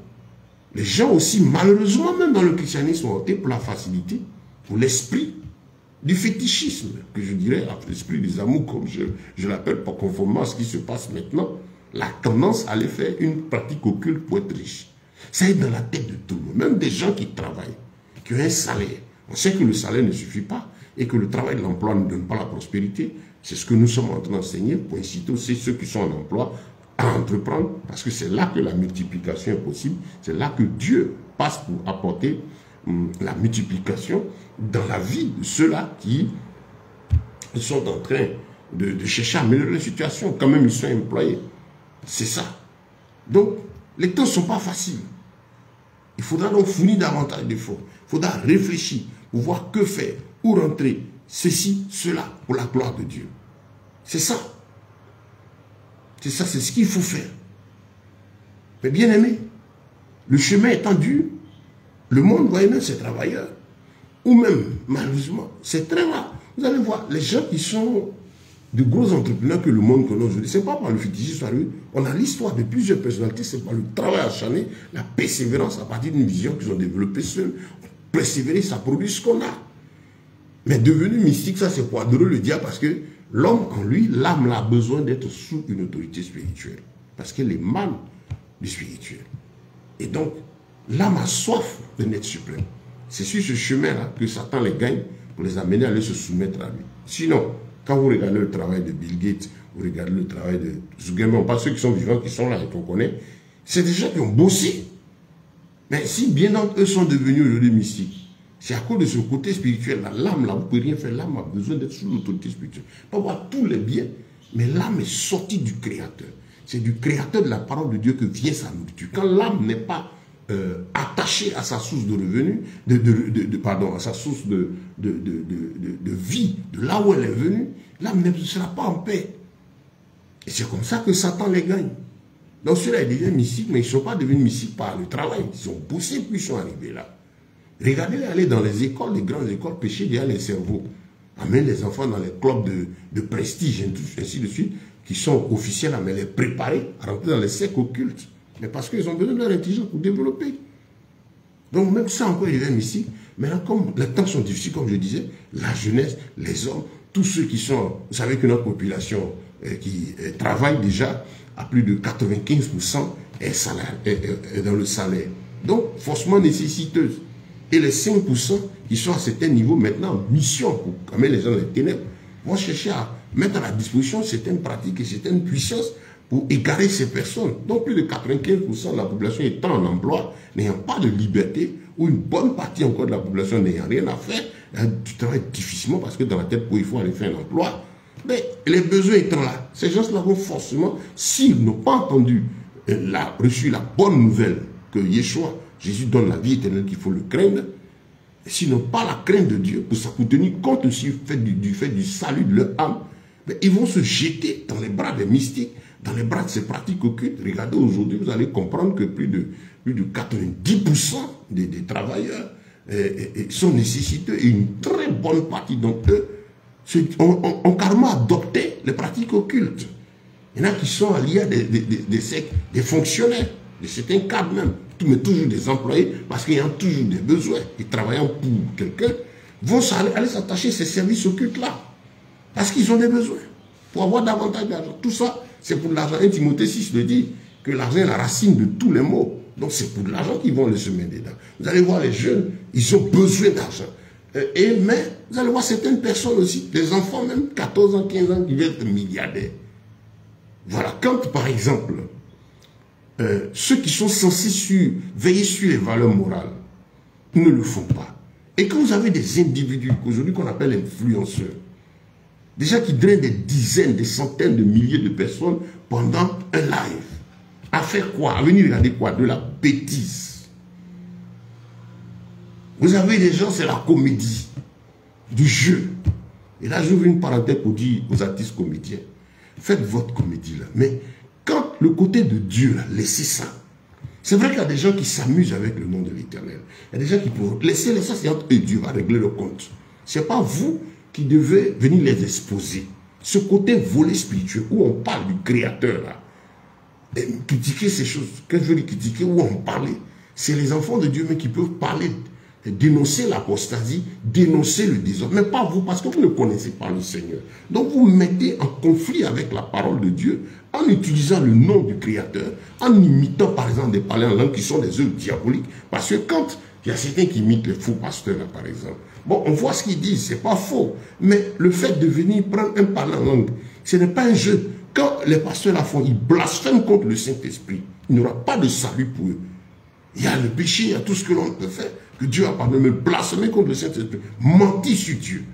les gens aussi, malheureusement, même dans le christianisme, ont opté pour la facilité, pour l'esprit du fétichisme, que je dirais, l'esprit des amours, comme je l'appelle, pas conformément à ce qui se passe maintenant, la tendance à aller faire une pratique occulte pour être riche. Ça est dans la tête de tout le monde, même des gens qui travaillent, qui ont un salaire. On sait que le salaire ne suffit pas et que le travail de l'emploi ne donne pas la prospérité. C'est ce que nous sommes en train d'enseigner pour inciter aussi ceux qui sont en emploi à entreprendre, parce que c'est là que la multiplication est possible, c'est là que Dieu passe pour apporter la multiplication dans la vie de ceux-là qui sont en train de chercher à améliorer la situation, quand même ils sont employés. C'est ça. Donc, les temps ne sont pas faciles. Il faudra donc fournir davantage d'efforts. Il faudra réfléchir pour voir que faire, où rentrer, ceci, cela, pour la gloire de Dieu. C'est ça. C'est ça, c'est ce qu'il faut faire. Mais bien aimé, le chemin étant dur, le monde voit même ces travailleurs, ou même, malheureusement, c'est très rare. Vous allez voir, les gens qui sont de gros entrepreneurs que le monde connaît aujourd'hui, ce n'est pas par le fétichisme, on a l'histoire de plusieurs personnalités, c'est par le travail acharné, la persévérance à partir d'une vision qu'ils ont développée seuls. Persévérer, ça produit ce qu'on a. Mais devenu mystique, ça c'est poids-dreux le diable, parce que l'homme en lui, l'âme a besoin d'être sous une autorité spirituelle. Parce qu'elle émane du spirituel. Et donc, l'âme a soif de l'être suprême. C'est sur ce chemin-là que Satan les gagne pour les amener à aller se soumettre à lui. Sinon, quand vous regardez le travail de Bill Gates, vous regardez le travail de Zuckerberg, pas ceux qui sont vivants, qui sont là et qu'on connaît, c'est des gens qui ont bossé. Mais si bien d'entre eux sont devenus aujourd'hui mystiques, c'est à cause de ce côté spirituel. L'âme, là, vous ne pouvez rien faire. L'âme a besoin d'être sous l'autorité spirituelle. Pas avoir tous les biens, mais l'âme est sortie du Créateur. C'est du Créateur de la parole de Dieu que vient sa nourriture. Quand l'âme n'est pas attachée à sa source de revenus, à sa source de vie, de là où elle est venue, l'âme ne sera pas en paix. Et c'est comme ça que Satan les gagne. Donc ceux-là, ils deviennent mystiques, mais ils ne sont pas devenus mystiques par le travail. Ils ont bossé, puis ils sont arrivés là. Regardez-les aller dans les écoles, les grandes écoles, pêcher derrière les cerveaux. Amener les enfants dans les clubs de prestige, ainsi de suite, qui sont officiels, mais les préparer à rentrer dans les cercles occultes. Mais parce qu'ils ont besoin de leur intelligence pour développer. Donc même ça encore, ils deviennent mystiques. Maintenant, comme les temps sont difficiles, comme je disais, la jeunesse, les hommes, tous ceux qui sont... Vous savez que notre population qui travaille déjà à plus de 95% est dans le salaire. Donc, forcément nécessiteuse. Et les 5% qui sont à certains niveaux maintenant en mission pour calmer les gens dans les ténèbres vont chercher à mettre à la disposition certaines pratiques et certaines puissances pour égarer ces personnes. Donc plus de 95% de la population étant en emploi, n'ayant pas de liberté, ou une bonne partie encore de la population n'ayant rien à faire, tu travailles difficilement parce que dans la tête, il faut aller faire un emploi. Mais les besoins étant là, ces gens-là vont forcément, s'ils n'ont pas entendu, reçu la bonne nouvelle que Yeshua, Jésus donne la vie éternelle qu'il faut le craindre, s'ils n'ont pas la crainte de Dieu, pour tenir compte aussi du fait du salut de leur âme, mais ils vont se jeter dans les bras des mystiques, dans les bras de ces pratiques occultes. Regardez aujourd'hui, vous allez comprendre que plus de 90% des travailleurs sont nécessiteux et une très bonne partie d'entre eux ont carrément adopté les pratiques occultes. Il y en a qui sont alliés à des fonctionnaires, de certains cadres même, mais toujours des employés, parce qu'il y a toujours des besoins, et travaillant pour quelqu'un, vont aller s'attacher à ces services occultes-là, parce qu'ils ont des besoins, pour avoir davantage d'argent. Tout ça, c'est pour l'argent. 1 Timothée 6 le dit, que l'argent est la racine de tous les maux. Donc c'est pour de l'argent qu'ils vont les semer dedans. Vous allez voir les jeunes, ils ont besoin d'argent. Mais vous allez voir certaines personnes aussi, des enfants même, 14 ans, 15 ans, qui viennent être milliardaires. Voilà, quand par exemple, ceux qui sont censés veiller sur les valeurs morales ne le font pas. Et quand vous avez des individus, aujourd'hui qu'on appelle influenceurs, Des gens qui drainent des dizaines, des centaines de milliers de personnes pendant un live. À faire quoi? À venir regarder quoi? De la bêtise. Vous avez des gens, c'est la comédie, du jeu. Et là, j'ouvre une parenthèse pour dire aux artistes comédiens, faites votre comédie là. Mais quand le côté de Dieu, là, laissez ça. C'est vrai qu'il y a des gens qui s'amusent avec le nom de l'Éternel. Il y a des gens qui pourraient laisser ça, c'est entre eux et Dieu va régler le compte. Ce n'est pas vous qui devez venir les exposer. Ce côté volet spirituel où on parle du Créateur là, et critiquer ces choses, que je veux dire critiquer, où on parlait, c'est les enfants de Dieu mais qui peuvent parler, dénoncer l'apostasie, dénoncer le désordre, mais pas vous, parce que vous ne connaissez pas le Seigneur. Donc vous mettez en conflit avec la parole de Dieu en utilisant le nom du Créateur, en imitant par exemple des parlers en langue qui sont des œuvres diaboliques, parce que quand il y a certains qui imitent les faux pasteurs là par exemple, bon on voit ce qu'ils disent, c'est pas faux, mais le fait de venir prendre un parler en langue, ce n'est pas un jeu. Quand les pasteurs la font, ils blasphèment contre le Saint-Esprit. Il n'y aura pas de salut pour eux. Il y a le péché, il y a tout ce que l'on peut faire, que Dieu a pardonné, mais blasphémer contre le Saint-Esprit, mentir sur Dieu.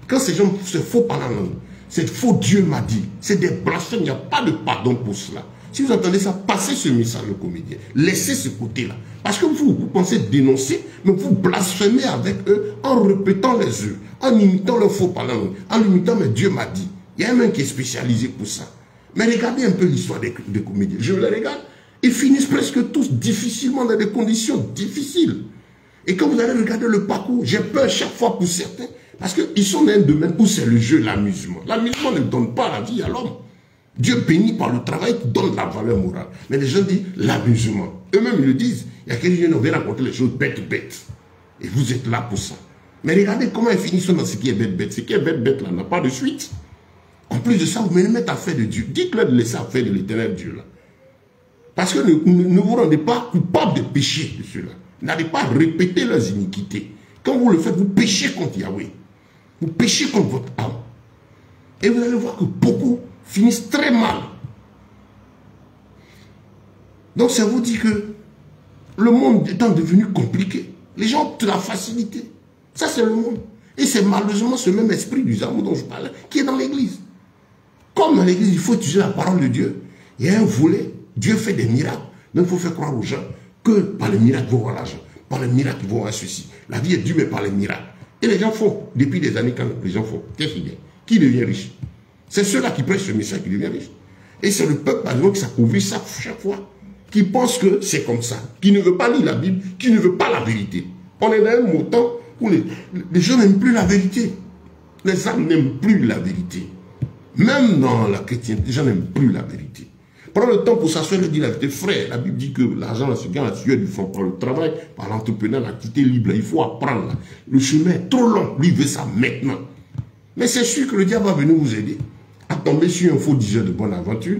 Quand ces gens se faux par la langue, c'est faux Dieu m'a dit, c'est des blasphèmes, il n'y a pas de pardon pour cela. Si vous entendez ça, passez ce message au comédien, laissez ce côté-là. Parce que vous pensez dénoncer, mais vous blasphémez avec eux en répétant les œuvres, en imitant le faux par la langue, en imitant mais Dieu m'a dit. Il y a un mec qui est spécialisé pour ça. Mais regardez un peu l'histoire des comédiens. Je les regarde, ils finissent presque tous difficilement dans des conditions difficiles. Et quand vous allez regarder le parcours, j'ai peur chaque fois pour certains, parce qu'ils sont dans un domaine où c'est le jeu, l'amusement. L'amusement ne donne pas la vie à l'homme. Dieu bénit par le travail qui donne la valeur morale. Mais les gens disent l'amusement. Eux-mêmes ils le disent. Il y a quelqu'un qui vient raconter les choses bêtes. Et vous êtes là pour ça. Mais regardez comment ils finissent dans ce qui est bête. Ce qui est bête là n'a pas de suite. En plus de ça, vous me mettez à faire de Dieu. Dites-leur de laisser à faire de l'éternel Dieu là. Parce que ne vous rendez pas coupable de péché de ceux-là. N'allez pas répéter leurs iniquités. Quand vous le faites, vous péchez contre Yahweh. Vous péchez contre votre âme. Et vous allez voir que beaucoup finissent très mal. Donc ça vous dit que le monde étant devenu compliqué, les gens ont de la facilité. Ça c'est le monde. Et c'est malheureusement ce même esprit du Zamou dont je parlais qui est dans l'église. Comme dans l'église, il faut utiliser la parole de Dieu. Il y a un volet, Dieu fait des miracles. Donc il faut faire croire aux gens que par les miracles, ils vont avoir l'argent. Par les miracles, ils vont avoir ceci. La vie est dure, mais par les miracles. Et les gens font, depuis des années, quand les gens font, qu'est-ce qu'il y a? Qui devient riche? C'est ceux-là qui prêchent ce message qui deviennent riches. Et c'est le peuple, par exemple, qui s'appauvrit ça chaque fois, qui pense que c'est comme ça, qui ne veut pas lire la Bible, qui ne veut pas la vérité. On est dans un temps où les gens n'aiment plus la vérité. Les âmes n'aiment plus la vérité. Même dans la chrétienté, les gens n'aiment plus la vérité. Prends le temps pour s'asseoir et dire la vérité. Frère, la Bible dit que l'argent se gagne à tuer du fond par le travail, par l'entrepreneur, l'activité libre. Il faut apprendre. Le chemin est trop long. Lui veut ça maintenant. Mais c'est sûr que le diable va venir vous aider à tomber sur un faux diseur de bonne aventure.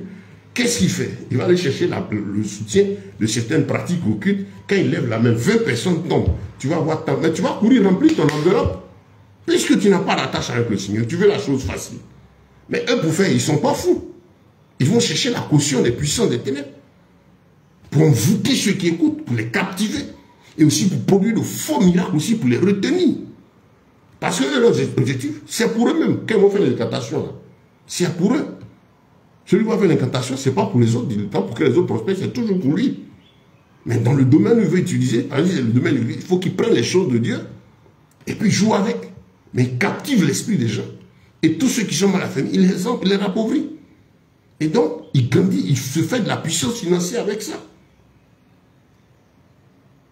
Qu'est-ce qu'il fait? Il va aller chercher le soutien de certaines pratiques occultes. Quand il lève la main, 20 personnes tombent. Tu vas avoir tant. Mais tu vas courir remplir ton enveloppe. Puisque tu n'as pas d'attache avec le Seigneur, tu veux la chose facile. Mais eux, pour faire, ils ne sont pas fous. Ils vont chercher la caution des puissants des ténèbres. Pour envoûter ceux qui écoutent, pour les captiver. Et aussi pour produire de faux miracles, aussi pour les retenir. Parce que leurs objectifs, c'est pour eux-mêmes. Quand ils vont faire les incantations, c'est pour eux. Celui qui va faire l'incantation, ce n'est pas pour les autres. Pas pour que les autres prospèrent, c'est toujours pour lui. Mais dans le domaine où il veut utiliser, par exemple, le domaine, il faut qu'il prenne les choses de Dieu et puis joue avec. Mais il captive l'esprit des gens. Et tous ceux qui sont mal affamis, il les appauvrit. Et donc, il grandit, il se fait de la puissance financière avec ça.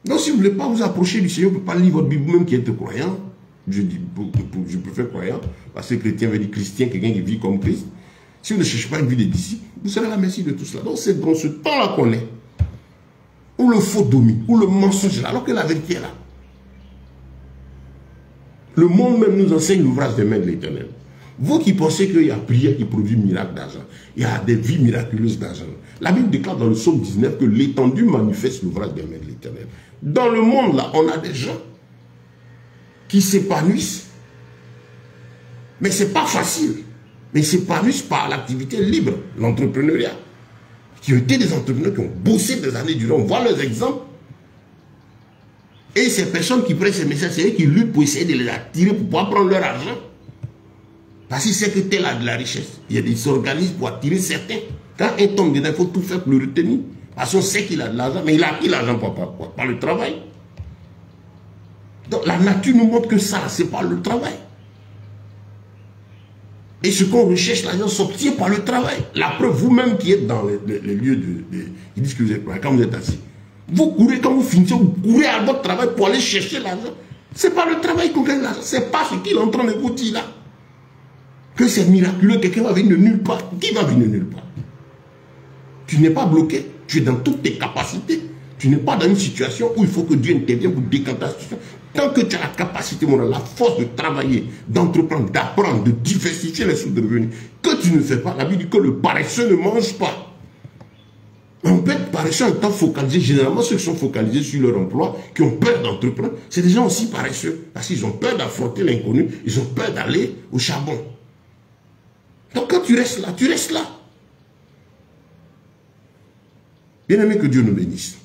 Donc, si vous ne voulez pas vous approcher du Seigneur, vous ne pouvez pas lire votre Bible, vous-même qui êtes croyant. Je dis, je préfère croyant, parce que chrétien veut dire christian, quelqu'un qui vit comme Christ. Si vous ne cherchez pas une vie des disciples, vous serez à la merci de tout cela. Donc, c'est dans ce temps-là qu'on est, où le faux domine, où le mensonge est là, alors que la vérité est là. Le monde même nous enseigne l'ouvrage des mains de l'Éternel. Vous qui pensez qu'il y a prière qui produit miracle d'argent, il y a des vies miraculeuses d'argent. La Bible déclare dans le psaume 19 que l'étendue manifeste l'ouvrage des mains de l'Éternel. Dans le monde là, on a des gens qui s'épanouissent, mais ce n'est pas facile. Mais ils s'épanouissent par l'activité libre, l'entrepreneuriat. Qui ont été des entrepreneurs qui ont bossé des années durant. On voit leurs exemples. Et ces personnes qui prennent ces messages, c'est eux qui luttent pour essayer de les attirer pour pouvoir prendre leur argent. Parce qu'il sait que tel a de la richesse. Il s'organise pour attirer certains. Quand un tombe dedans, il faut tout faire pour le retenir. Parce qu'on sait qu'il a de l'argent, mais il a pris l'argent par le travail. Donc la nature nous montre que ça, c'est par le travail. Et ce qu'on recherche, l'argent s'obtient par le travail. La preuve, vous-même qui êtes dans les lieux ils disent que vous êtes quand vous êtes assis. Vous courez, quand vous finissez, vous courez à votre travail pour aller chercher l'argent. C'est pas le travail qu'on gagne l'argent. C'est pas ce qu'il est en train de vous dire là. Que c'est miraculeux, quelqu'un va venir de nulle part. Qui va venir de nulle part? Tu n'es pas bloqué. Tu es dans toutes tes capacités. Tu n'es pas dans une situation où il faut que Dieu intervienne pour décanter la situation. Tant que tu as la capacité morale, la force de travailler, d'entreprendre, d'apprendre, de diversifier les sources de revenus, que tu ne fais pas, la Bible dit que le paresseux ne mange pas. On peut être paresseux en étant focalisé. Généralement, ceux qui sont focalisés sur leur emploi, qui ont peur d'entreprendre, c'est des gens aussi paresseux. Parce qu'ils ont peur d'affronter l'inconnu, ils ont peur d'aller au charbon. Donc quand tu restes là, tu restes là. Bien aimé, que Dieu nous bénisse.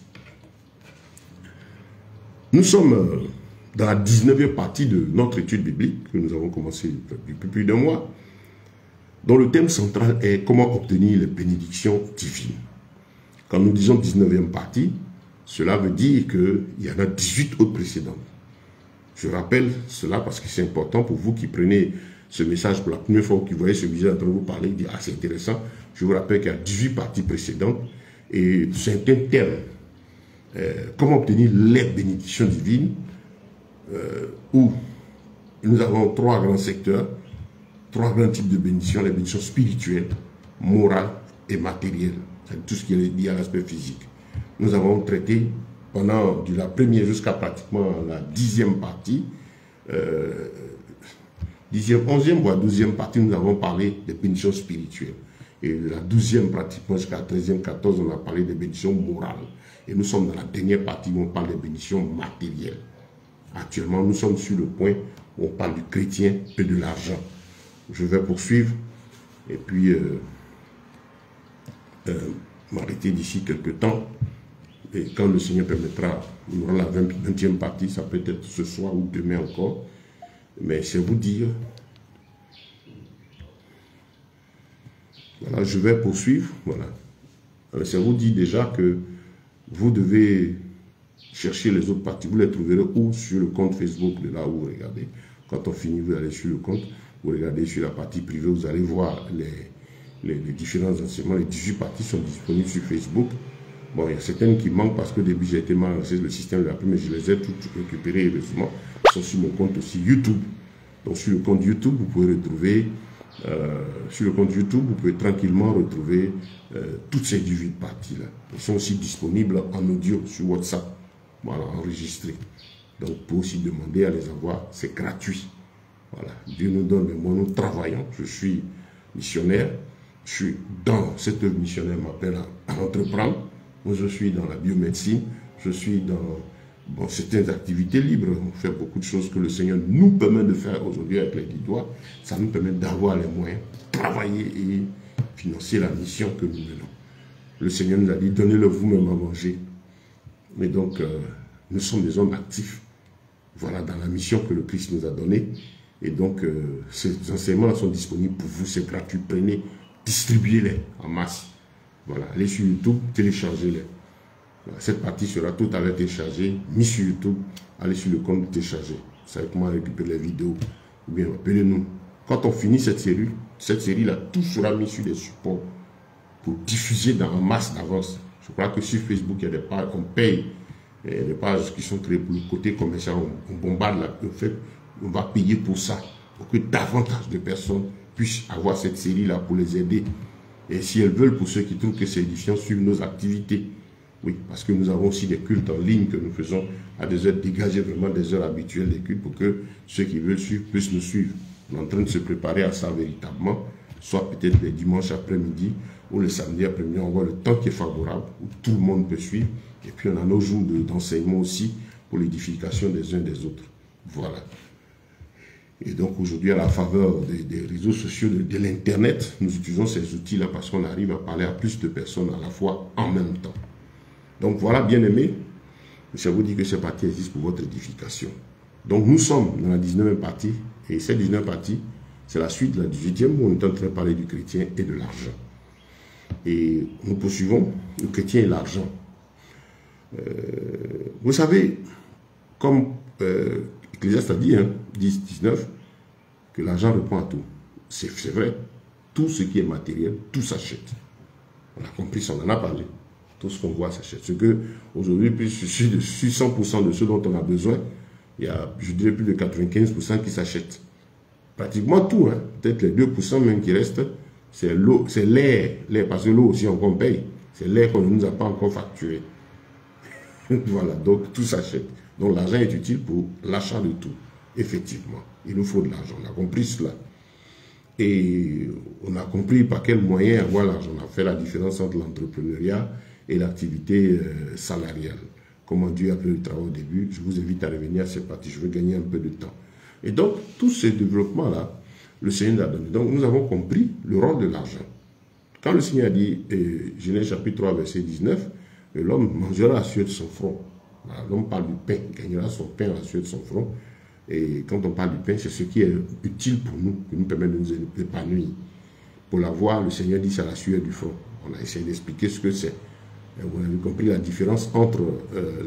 Nous sommes dans la 19e partie de notre étude biblique que nous avons commencé depuis plus d'un mois, dont le thème central est comment obtenir les bénédictions divines. Quand nous disons 19e partie, cela veut dire qu'il y en a 18 autres précédentes. Je rappelle cela parce que c'est important pour vous qui prenez ce message pour la première fois, qui voyez ce visage en train de vous parler, dit ah c'est intéressant. Je vous rappelle qu'il y a 18 parties précédentes et c'est un thème. Comment obtenir les bénédictions divines où nous avons trois grands secteurs, trois grands types de bénédictions, les bénédictions spirituelles, morales et matérielles. C'est tout ce qui est lié à l'aspect physique. Nous avons traité pendant de la première jusqu'à pratiquement la 10e partie, 10e, 11e voire 12e partie, nous avons parlé des bénédictions spirituelles. Et la 12e pratiquement jusqu'à la 13e, 14e, on a parlé des bénédictions morales. Et nous sommes dans la dernière partie où on parle des bénédictions matérielles. Actuellement, nous sommes sur le point où on parle du chrétien et de l'argent. Je vais poursuivre et puis m'arrêter d'ici quelques temps. Et quand le Seigneur permettra, on aura la 20e partie, ça peut être ce soir ou demain encore. Mais c'est vous dire, voilà, je vais poursuivre, voilà. C'est vous dire déjà que vous devez chercher les autres parties, vous les trouverez ou sur le compte Facebook de là où vous regardez. Quand on finit, vous allez sur le compte, vous regardez sur la partie privée, vous allez voir les différents enseignements. Les 18 parties sont disponibles sur Facebook. Bon, il y a certaines qui manquent parce que au début j'ai été mal lancé le système de la première, mais je les ai toutes récupérées heureusement. Elles sont sur mon compte aussi YouTube. Donc sur le compte YouTube, vous pouvez retrouver, tranquillement retrouver toutes ces 18 parties-là. Elles sont aussi disponibles en audio sur WhatsApp, voilà, enregistrées. Donc vous pouvez aussi demander à les avoir, c'est gratuit. Voilà, Dieu nous donne, mais moi nous travaillons, je suis missionnaire, je suis dans cette œuvre missionnaire, m'appelle à entreprendre. Moi je suis dans la biomédecine, je suis dans certaines activités libres, on fait beaucoup de choses que le Seigneur nous permet de faire aujourd'hui avec les 10 doigts. Ça nous permet d'avoir les moyens, travailler et financer la mission que nous menons. Le Seigneur nous a dit, donnez-le vous-même à manger. Mais donc, nous sommes des hommes actifs, voilà, dans la mission que le Christ nous a donnée. Et donc, ces enseignements-là sont disponibles pour vous, c'est gratuit. Prenez, distribuez-les en masse. Voilà, allez sur YouTube, téléchargez-les. Voilà, cette partie sera tout à l'heure téléchargée, mise sur YouTube, allez sur le compte télécharger. Vous savez comment récupérer les vidéos, ou bien appelez-nous. Quand on finit cette série-là, tout sera mis sur des supports pour diffuser en masse d'avance. Je crois que sur Facebook, il y a des pages, on paye des pages qui sont créées pour le côté commercial, on bombarde là, en fait, on va payer pour ça, pour que davantage de personnes puissent avoir cette série-là pour les aider. Et si elles veulent, pour ceux qui trouvent que c'est édifiant, suivre nos activités. Oui, parce que nous avons aussi des cultes en ligne que nous faisons à des heures dégagées, vraiment des heures habituelles des cultes pour que ceux qui veulent suivre puissent nous suivre. On est en train de se préparer à ça véritablement, soit peut-être les dimanches après-midi ou le samedi après-midi, on voit le temps qui est favorable, où tout le monde peut suivre. Et puis on a nos jours d'enseignement aussi pour l'édification des uns des autres. Voilà. Et donc aujourd'hui, à la faveur des réseaux sociaux, de l'Internet, nous utilisons ces outils-là parce qu'on arrive à parler à plus de personnes à la fois en même temps. Donc voilà, bien aimé, je vous dis que ces parties existent pour votre édification. Donc nous sommes dans la 19e partie, et cette 19e partie, C'est la suite, la 18e, où on est en train de parler du chrétien et de l'argent. Et nous poursuivons le chrétien et l'argent. Vous savez, comme Ecclésiaste a dit, 10-19, que l'argent répond à tout. C'est vrai, tout ce qui est matériel, tout s'achète. On a compris ça, on en a parlé. Tout ce qu'on voit s'achète. Ce que, aujourd'hui, plus de 100% de ce dont on a besoin, il y a, je dirais, plus de 95% qui s'achètent. Pratiquement tout, hein. Peut-être les 2% même qui restent, c'est l'eau, c'est l'air, parce que l'eau aussi on paye. C'est l'air qu'on ne nous a pas encore facturé. Voilà, donc tout s'achète. Donc l'argent est utile pour l'achat de tout. Effectivement, il nous faut de l'argent. On a compris cela. Et on a compris par quel moyen avoir l'argent. On a fait la différence entre l'entrepreneuriat et l'activité salariale. Comment Dieu a appelé le travail au début. Je vous invite à revenir à cette partie. Je veux gagner un peu de temps. Et donc, tous ces développements-là, le Seigneur nous a donné. Donc, nous avons compris le rôle de l'argent. Quand le Seigneur a dit, Genèse chapitre 3, verset 19, l'homme mangera à la sueur de son front. Voilà, l'homme parle du pain, il gagnera son pain à la sueur de son front. Et quand on parle du pain, c'est ce qui est utile pour nous, qui nous permet de nous épanouir. Pour l'avoir, le Seigneur dit c'est à la sueur du front. On a essayé d'expliquer ce que c'est. Vous avez compris la différence entre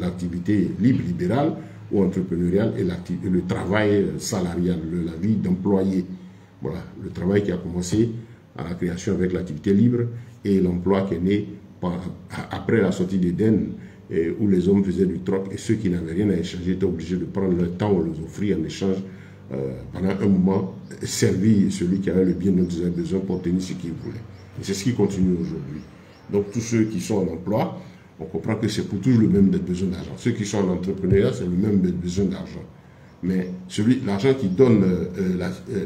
l'activité libre, libérale ou entrepreneuriale et le travail salarial, la vie d'employé. Voilà, le travail qui a commencé à la création avec l'activité libre et l'emploi qui est né après la sortie d'Éden, où les hommes faisaient du troc et ceux qui n'avaient rien à échanger étaient obligés de prendre leur temps ou les offrir en échange pendant un moment, servir celui qui avait le bien dont ils avaient besoin pour obtenir ce qu'ils voulaient. Et c'est ce qui continue aujourd'hui. Donc tous ceux qui sont en emploi, on comprend que c'est pour toujours le même besoin d'argent. Ceux qui sont en entrepreneuriat, c'est le même besoin d'argent. Mais l'argent qui donne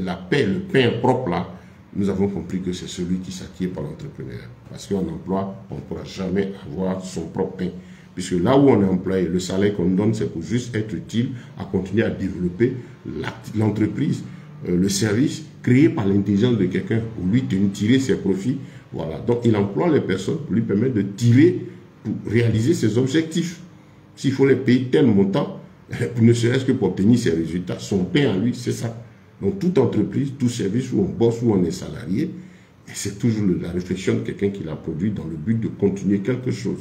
la paix, le pain propre là, nous avons compris que c'est celui qui s'acquiert par l'entrepreneuriat. Parce qu'en emploi, on ne pourra jamais avoir son propre pain. Puisque là où on est employé, le salaire qu'on donne, c'est pour juste être utile à continuer à développer l'entreprise, le service créé par l'intelligence de quelqu'un pour lui tirer ses profits. Voilà. Donc il emploie les personnes pour lui permettre de tirer, pour réaliser ses objectifs. S'il faut les payer tel montant, ne serait-ce que pour obtenir ses résultats, son pain à lui, c'est ça. Donc toute entreprise, tout service où on bosse, où on est salarié, c'est toujours la réflexion de quelqu'un qui l'a produit dans le but de continuer quelque chose.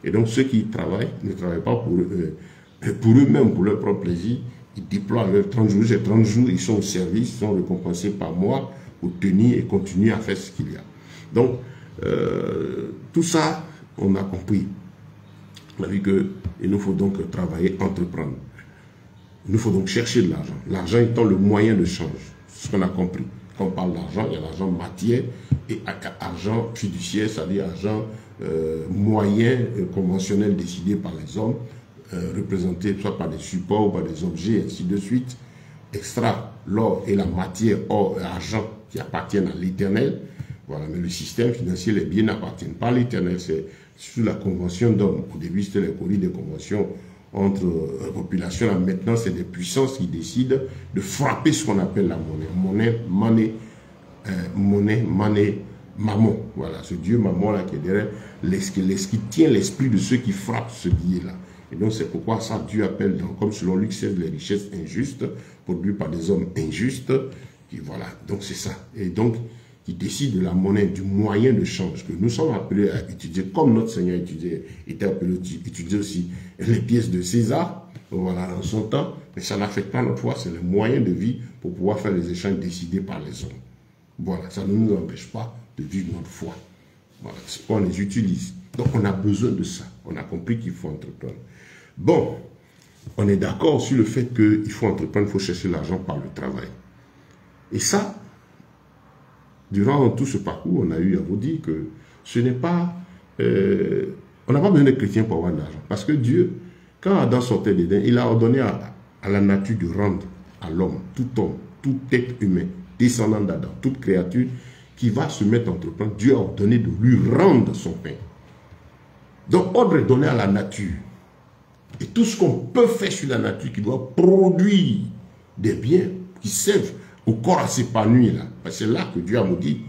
Et donc ceux qui travaillent ne travaillent pas pour eux-mêmes, pour leur propre plaisir. Ils déploient leurs 30 jours. Ces 30 jours, ils sont au service, ils sont récompensés par mois pour tenir et continuer à faire ce qu'il y a. Donc, tout ça, on a compris. On a vu qu'il nous faut donc travailler, entreprendre. Il nous faut donc chercher de l'argent. L'argent étant le moyen de change. C'est ce qu'on a compris. Quand on parle d'argent, il y a l'argent matière et argent fiduciaire, c'est-à-dire argent moyen conventionnel décidé par les hommes, représenté soit par des supports ou par des objets, ainsi de suite. Extra, l'or et la matière, or et argent, qui appartiennent à l'éternel. Voilà, mais le système financier, les biens n'appartiennent pas à l'éternel. C'est sous la convention d'hommes. Au début, c'était les colis des conventions entre populations. Là, maintenant, c'est des puissances qui décident de frapper ce qu'on appelle la monnaie. Monnaie, mammon. Voilà, ce dieu mammon là qui est derrière, qui tient l'esprit de ceux qui frappent ce billet-là. Et donc, c'est pourquoi ça, Dieu appelle, comme selon Luc 16, les richesses injustes, produites par des hommes injustes. Qui, voilà, donc c'est ça. Et donc, qui décide de la monnaie, du moyen de change que nous sommes appelés à étudier, comme notre Seigneur était appelé à étudier aussi les pièces de César, voilà, dans son temps, mais ça n'affecte pas notre foi, c'est le moyen de vie pour pouvoir faire les échanges décidés par les hommes. Voilà, ça ne nous empêche pas de vivre notre foi. Voilà, c'est pourquoi on les utilise. Donc on a besoin de ça, on a compris qu'il faut entreprendre. Bon, on est d'accord sur le fait qu'il faut entreprendre, il faut chercher l'argent par le travail. Et ça, durant tout ce parcours, on a eu à vous dire que ce n'est pas... on n'a pas besoin d'être chrétien pour avoir de l'argent. Parce que Dieu, quand Adam sortait d'Éden, il a ordonné à la nature de rendre à l'homme, tout être humain, descendant d'Adam, toute créature qui va se mettre à entreprendre, Dieu a ordonné de lui rendre son pain. Donc, ordre est donné à la nature. Et tout ce qu'on peut faire sur la nature qui doit produire des biens qui servent au corps à s'épanouir là. C'est là que Dieu a nous dit,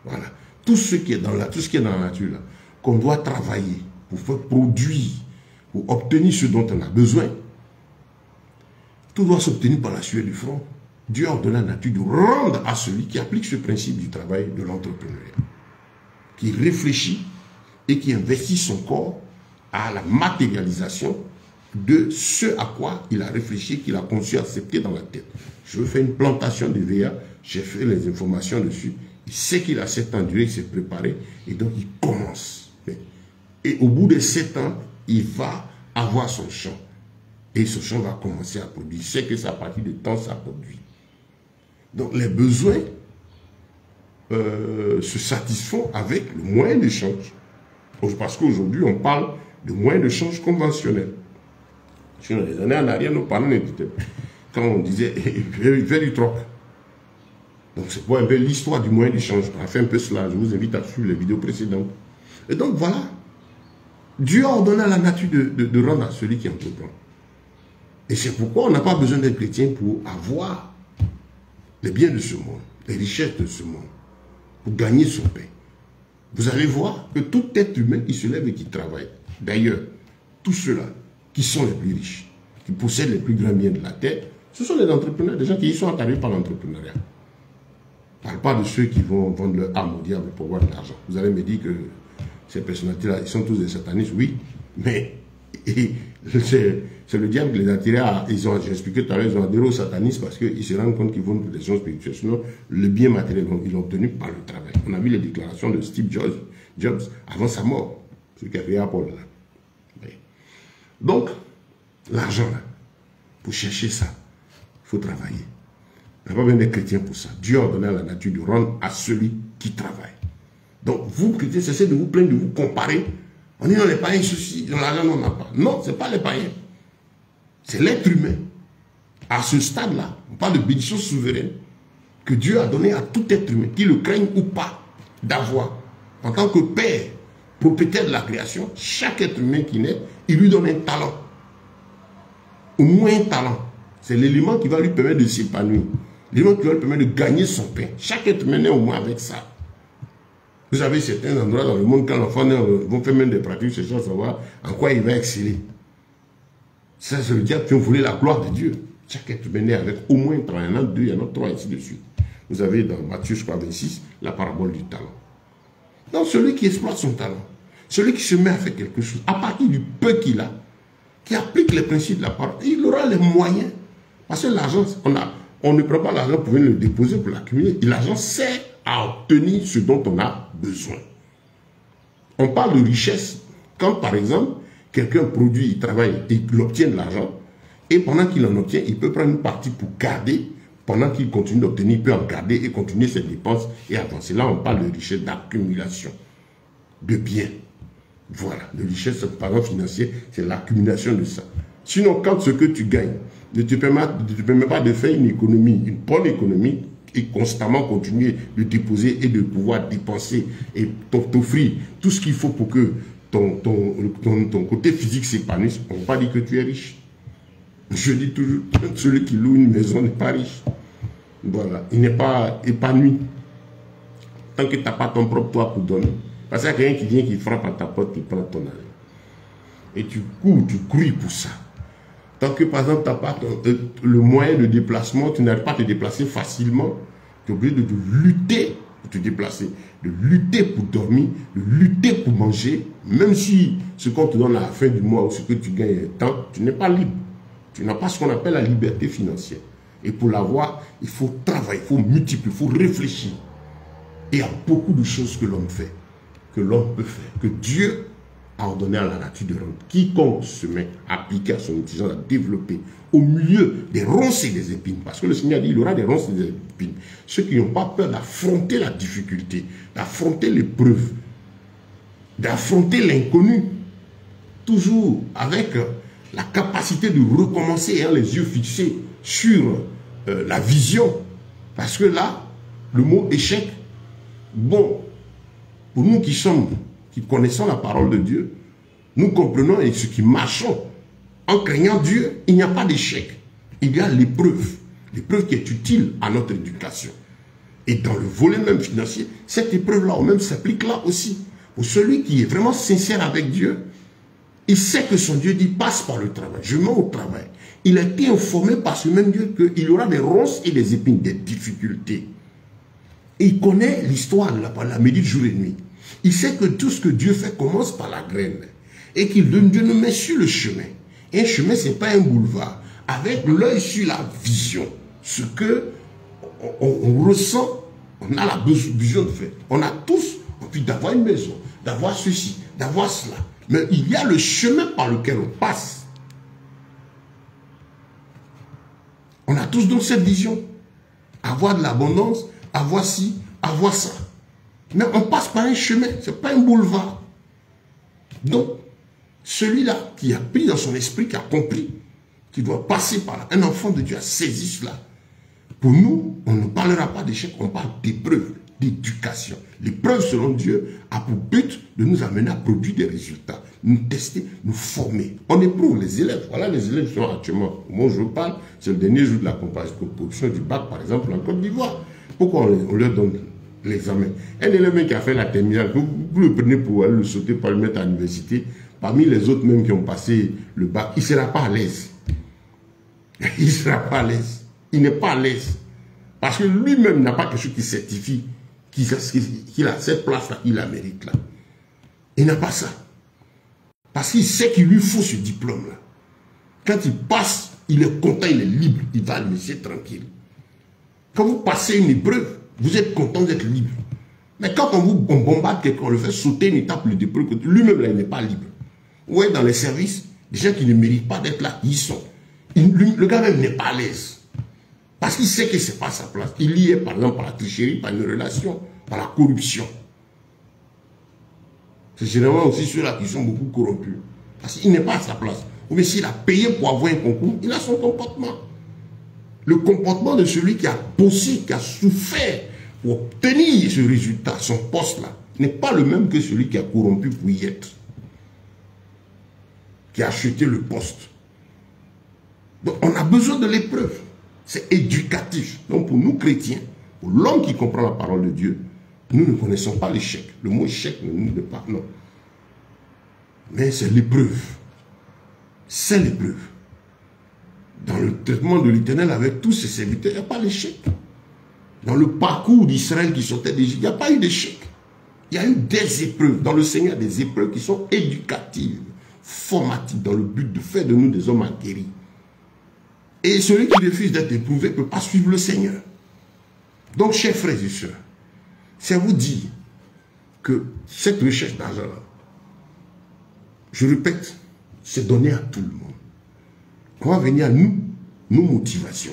voilà, tout ce qui est dans la nature là, qu'on doit travailler pour faire produire, pour obtenir ce dont on a besoin. Tout doit s'obtenir par la sueur du front. Dieu ordonna la nature de rendre à celui qui applique ce principe du travail de l'entrepreneuriat, qui réfléchit et qui investit son corps à la matérialisation de ce à quoi il a réfléchi, qu'il a conçu, accepté dans la tête. Je veux faire une plantation de VA, j'ai fait les informations dessus, il sait qu'il a 7 ans duré, il s'est préparé, et donc il commence. Et au bout de 7 ans, il va avoir son champ. Et ce champ va commencer à produire. Il sait que c'est à partir de temps ça produit. Donc les besoins se satisfont avec le moyen d'échange. Parce qu'aujourd'hui, on parle de moyens d'échange conventionnels. Dans les années en arrière, nos parents n'étaient quand on disait fais du troc. Donc c'est pour un peu l'histoire du moyen d'échange. On a fait un peu cela. Je vous invite à suivre les vidéos précédentes. Et donc voilà. Dieu a ordonné à la nature de rendre à celui qui entreprend. Et c'est pourquoi on n'a pas besoin d'être chrétien pour avoir les biens de ce monde, les richesses de ce monde, pour gagner son pain. Vous allez voir que tout être humain qui se lève et qui travaille, d'ailleurs, tous ceux-là qui sont les plus riches, qui possèdent les plus grands biens de la terre, ce sont les entrepreneurs, des gens qui y sont attardés par l'entrepreneuriat. Je ne parle pas de ceux qui vont vendre leur âme au diable pour avoir de l'argent. Vous allez me dire que ces personnalités-là, ils sont tous des satanistes, oui, mais c'est le diable qui les a attirés à... J'ai expliqué tout à l'heure, ils ont adhéré au satanisme parce qu'ils se rendent compte qu'ils vont pour des choses spirituelles. Sinon, le bien matériel, ils l'ont obtenu par le travail. On a vu les déclarations de Steve Jobs avant sa mort, ce qui a fait Apple là. Donc, l'argent là, pour chercher ça, il faut travailler. On n'a pas besoin d'être chrétien pour ça. Dieu a ordonné à la nature de rendre à celui qui travaille. Donc, vous, chrétiens, cessez de vous plaindre, de vous comparer. On dit non, les païens, ceci, dans l'argent, on n'a pas. Non, ce n'est pas les païens. C'est l'être humain. À ce stade-là, on parle de bénédiction souveraine que Dieu a donné à tout être humain, qu'il le craigne ou pas, d'avoir. En tant que père, propriétaire de la création, chaque être humain qui naît, il lui donne un talent. Au moins un talent. C'est l'élément qui va lui permettre de s'épanouir. L'élément qui va lui permettre de gagner son pain. Chaque être humain naît au moins avec ça. Vous avez certains endroits dans le monde, quand l'enfant naît, ils vont faire même des pratiques, c'est ça, savoir en quoi il va exceller. Ça, c'est le diable qui a volé la gloire de Dieu. Chaque être humain naît avec au moins un talent, il y en a 2, il y en a 3, ainsi de suite. Vous avez dans Matthieu, je crois, 26, la parabole du talent. Donc, celui qui exploite son talent, celui qui se met à faire quelque chose, à partir du peu qu'il a, qui applique les principes de la parole, il aura les moyens. Parce que l'argent, on ne prend pas l'argent pour venir le déposer, pour l'accumuler. L'argent sert à obtenir ce dont on a besoin. On parle de richesse quand, par exemple, quelqu'un produit, il travaille, il obtient de l'argent, et pendant qu'il en obtient, il peut prendre une partie pour garder. Pendant qu'il continue d'obtenir, il peut en garder et continuer ses dépenses et avancer. Là, on parle de richesse d'accumulation de biens. Voilà, de richesse, par exemple, financière, c'est l'accumulation de ça. Sinon, quand ce que tu gagnes ne te permet pas de faire une économie, une bonne économie, et constamment continuer de déposer et de pouvoir dépenser et t'offrir tout ce qu'il faut pour que ton côté physique s'épanouisse, on ne va pas dire que tu es riche. Je dis toujours, celui qui loue une maison n'est pas riche. Voilà, il n'est pas épanoui. Tant que tu n'as pas ton propre toit pour donner. Parce qu'il y a quelqu'un qui vient, qui frappe à ta porte, qui prend ton argent. Et tu cours, tu cries pour ça. Tant que, par exemple, tu n'as pas le moyen de déplacement, tu n'arrives pas à te déplacer facilement, tu es obligé de lutter pour te déplacer, de lutter pour dormir, de lutter pour manger, même si ce qu'on te donne à la fin du mois ou ce que tu gagnes est temps, tu n'es pas libre. Tu n'as pas ce qu'on appelle la liberté financière. Et pour l'avoir, il faut travailler, il faut multiplier, il faut réfléchir. Et il y a beaucoup de choses que l'homme fait, que l'homme peut faire, que Dieu a ordonné à la nature de rendre. Quiconque se met à appliquer à son intelligence, à développer au milieu des ronces et des épines. Parce que le Seigneur dit, il y aura des ronces et des épines. Ceux qui n'ont pas peur d'affronter la difficulté, d'affronter l'épreuve, d'affronter l'inconnu, toujours avec la capacité de recommencer, ayant les yeux fixés sur la vision. Parce que là, le mot échec, bon, pour nous qui connaissons la parole de Dieu, nous comprenons et ce qui marchons en craignant Dieu, il n'y a pas d'échec. Il y a l'épreuve qui est utile à notre éducation. Et dans le volet même financier, cette épreuve-là, même s'applique là aussi. Pour celui qui est vraiment sincère avec Dieu, Il sait que son Dieu dit passe par le travail. Je mets au travail. Il a été informé par ce même Dieu qu'il y aura des ronces et des épines, des difficultés. Et il connaît l'histoire de la parole, la médite jour et nuit. Il sait que tout ce que Dieu fait commence par la graine. Et qu'il donne Dieu nous met sur le chemin. Et un chemin, ce n'est pas un boulevard. Avec l'œil sur la vision. Ce que on ressent, on a la vision de faire. On a tous envie d'avoir une maison, d'avoir ceci, d'avoir cela. Mais il y a le chemin par lequel on passe. On a tous donc cette vision. Avoir de l'abondance, avoir ci, avoir ça. Mais on passe par un chemin, ce n'est pas un boulevard. Donc, celui-là qui a pris dans son esprit, qui a compris, qui doit passer par là, un enfant de Dieu a saisi cela. Pour nous, on ne parlera pas d'échec, on parle d'épreuve, d'éducation. L'épreuve, selon Dieu, a pour but de nous amener à produire des résultats, nous tester, nous former. On éprouve les élèves. Voilà, les élèves sont actuellement, au moment où je vous parle, c'est le dernier jour de la composition du bac, par exemple, en Côte d'Ivoire. Pourquoi on leur donne l'examen? Un élève qui a fait la terminale, vous le prenez pour aller le sauter, pour le mettre à l'université, parmi les autres même qui ont passé le bac, il ne sera pas à l'aise. Il ne sera pas à l'aise. Il n'est pas à l'aise. Parce que lui-même n'a pas quelque chose qui certifie qu'il a cette place-là, il la mérite là. Il n'a pas ça. Parce qu'il sait qu'il lui faut ce diplôme-là. Quand il passe, il est content, il est libre, il va le laisser tranquille. Quand vous passez une épreuve, vous êtes content d'être libre. Mais quand on bombarde quelqu'un, on le fait sauter une étape, le dépôt, lui-même là, il n'est pas libre. Vous voyez, dans les services, des gens qui ne méritent pas d'être là, ils y sont. Le gars même n'est pas à l'aise. Parce qu'il sait que ce n'est pas sa place. Il y est, par exemple, par la tricherie, par une relation, par la corruption. C'est généralement aussi ceux-là qui sont beaucoup corrompus. Parce qu'il n'est pas à sa place. Ou bien s'il a payé pour avoir un concours, il a son comportement. Le comportement de celui qui a bossé, qui a souffert pour obtenir ce résultat, son poste-là, n'est pas le même que celui qui a corrompu pour y être. Qui a acheté le poste. Donc on a besoin de l'épreuve. C'est éducatif. Donc pour nous chrétiens, pour l'homme qui comprend la parole de Dieu, nous ne connaissons pas l'échec. Le mot échec ne nous dit pas, non. Mais c'est l'épreuve. C'est l'épreuve. Dans le traitement de l'Éternel avec tous ses serviteurs, il n'y a pas l'échec. Dans le parcours d'Israël qui sortait d'Égypte, il n'y a pas eu d'échec. Il y a eu des épreuves. Dans le Seigneur, des épreuves qui sont éducatives, formatives, dans le but de faire de nous des hommes acquéris. Et celui qui refuse d'être éprouvé ne peut pas suivre le Seigneur. Donc, chers frères et sœurs, c'est à vous dire que cette recherche d'argent-là, je répète, c'est donné à tout le monde. On va venir à nous, nos motivations.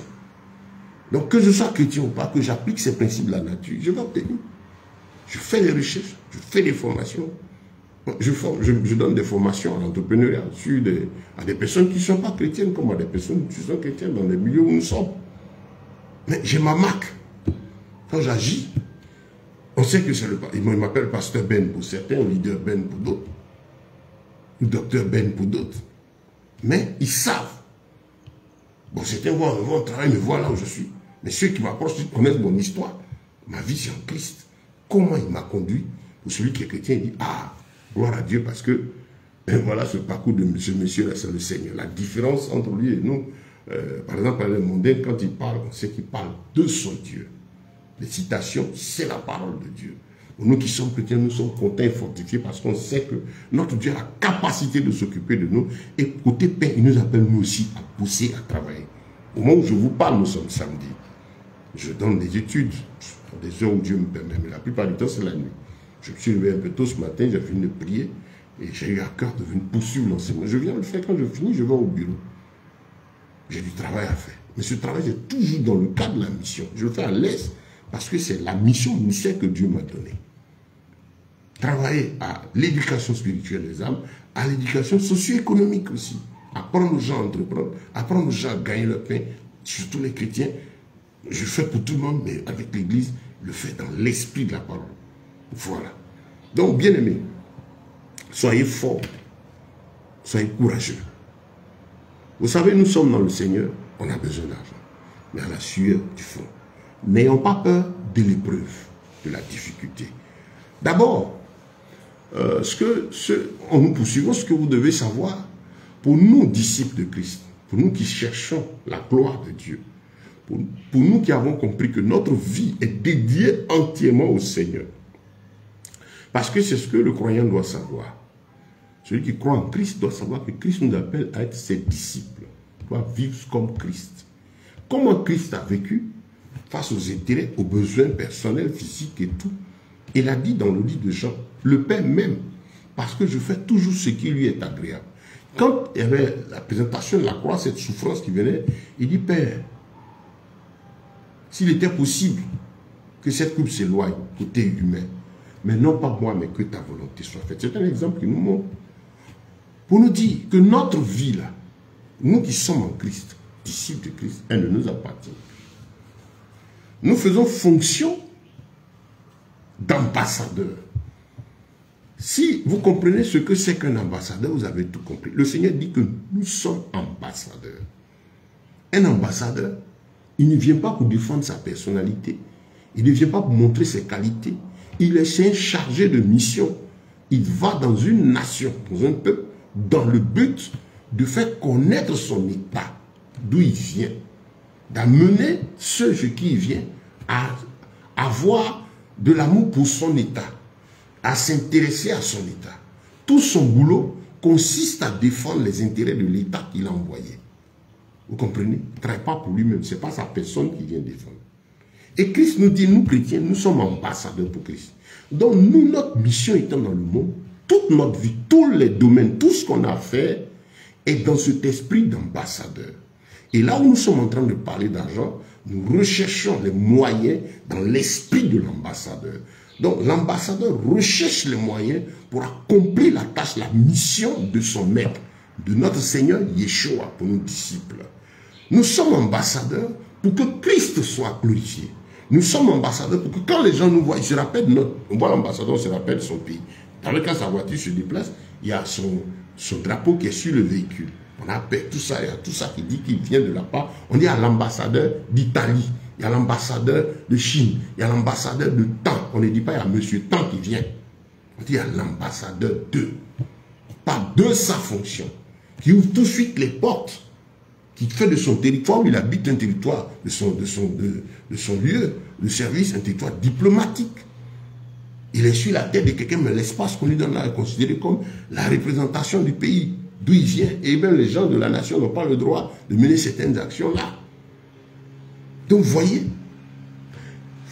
Donc, que je sois chrétien ou pas, que j'applique ces principes de la nature, je vais obtenir. Je fais des recherches, je fais des formations. Je donne des formations à l'entrepreneuriat à des personnes qui ne sont pas chrétiennes comme à des personnes qui sont chrétiennes dans les milieux où nous sommes. Mais j'ai ma marque. Quand j'agis, on sait que c'est le... Il m'appelle pasteur Ben pour certains, ou leader Ben pour d'autres, ou docteur Ben pour d'autres. Mais ils savent. Bon, certains vont travailler, me voir là où je suis. Mais ceux qui m'approchent, ils connaissent mon histoire. Ma vie, c'est en Christ. Comment il m'a conduit? Pour celui qui est chrétien, il dit, ah, gloire à Dieu, parce que voilà ce parcours de ce monsieur-là, c'est le Seigneur. La différence entre lui et nous, par exemple, à les mondains, quand il parle, on sait qu'il parle de son Dieu. Les citations, c'est la parole de Dieu. Pour nous qui sommes chrétiens, nous sommes contents et fortifiés parce qu'on sait que notre Dieu a la capacité de s'occuper de nous. Et côté Père, il nous appelle nous aussi à pousser, à travailler. Au moment où je vous parle, nous sommes samedi. Je donne des études, des heures où Dieu me permet, mais la plupart du temps, c'est la nuit. Je me suis levé un peu tôt ce matin, j'ai fini de prier et j'ai eu à cœur de venir poursuivre l'enseignement. Je viens le faire quand je finis, je vais au bureau. J'ai du travail à faire. Mais ce travail, c'est toujours dans le cadre de la mission. Je le fais à l'aise parce que c'est la mission initiale que Dieu m'a donnée. Travailler à l'éducation spirituelle des âmes, à l'éducation socio-économique aussi. Apprendre aux gens à entreprendre, apprendre aux gens à gagner leur pain, surtout les chrétiens. Je le fais pour tout le monde, mais avec l'Église, je le fais dans l'esprit de la parole. Voilà. Donc, bien aimés, soyez forts, soyez courageux. Vous savez, nous sommes dans le Seigneur, on a besoin d'argent, mais à la sueur du front. N'ayons pas peur de l'épreuve, de la difficulté. D'abord, en nous poursuivant, ce que vous devez savoir, pour nous, disciples de Christ, pour nous qui cherchons la gloire de Dieu, pour nous qui avons compris que notre vie est dédiée entièrement au Seigneur. Parce que c'est ce que le croyant doit savoir. Celui qui croit en Christ doit savoir que Christ nous appelle à être ses disciples. Il doit vivre comme Christ. Comment Christ a vécu face aux intérêts, aux besoins personnels, physiques et tout. Il a dit dans le livre de Jean, le Père m'aime parce que je fais toujours ce qui lui est agréable. Quand il y avait la présentation de la croix, cette souffrance qui venait, il dit, Père, s'il était possible que cette coupe s'éloigne, côté humain, mais non pas moi, mais que ta volonté soit faite. C'est un exemple qui nous montre. Pour nous dire que notre vie, là, nous qui sommes en Christ, disciples de Christ, elle ne nous appartient plus. Nous faisons fonction d'ambassadeur. Si vous comprenez ce que c'est qu'un ambassadeur, vous avez tout compris. Le Seigneur dit que nous sommes ambassadeurs. Un ambassadeur, il ne vient pas pour défendre sa personnalité. Il ne vient pas pour montrer ses qualités. Il est un chargé de mission. Il va dans une nation, dans un peuple, dans le but de faire connaître son état, d'où il vient. D'amener ceux chez qui il vient à avoir de l'amour pour son état, à s'intéresser à son état. Tout son boulot consiste à défendre les intérêts de l'état qu'il a envoyé. Vous comprenez? Il ne travaille pas pour lui-même, ce n'est pas sa personne qui vient défendre. Et Christ nous dit, nous chrétiens, nous sommes ambassadeurs pour Christ. Donc nous, notre mission étant dans le monde, toute notre vie, tous les domaines, tout ce qu'on a fait est dans cet esprit d'ambassadeur. Et là où nous sommes en train de parler d'argent, nous recherchons les moyens dans l'esprit de l'ambassadeur. Donc l'ambassadeur recherche les moyens pour accomplir la tâche, la mission de son maître, de notre Seigneur Yeshua pour nos disciples. Nous sommes ambassadeurs pour que Christ soit glorifié. Nous sommes ambassadeurs pour que quand les gens nous voient, ils se rappellent on voit l'ambassadeur, on se rappelle son pays. Quand sa voiture se déplace, il y a son drapeau qui est sur le véhicule. On appelle tout ça, il y a tout ça qui dit qu'il vient de là-bas. On dit à l'ambassadeur d'Italie, il y a l'ambassadeur de Chine, il y a l'ambassadeur de Temps. On ne dit pas il y a monsieur Temps qui vient. On dit il y a l'ambassadeur de. Pas de sa fonction. Qui ouvre tout de suite les portes. Qui fait de son territoire où il habite un territoire, de son lieu de service, un territoire diplomatique. Il est sur la tête de quelqu'un, mais l'espace qu'on lui donne là est considéré comme la représentation du pays d'où il vient. Et même les gens de la nation n'ont pas le droit de mener certaines actions-là. Donc, vous voyez,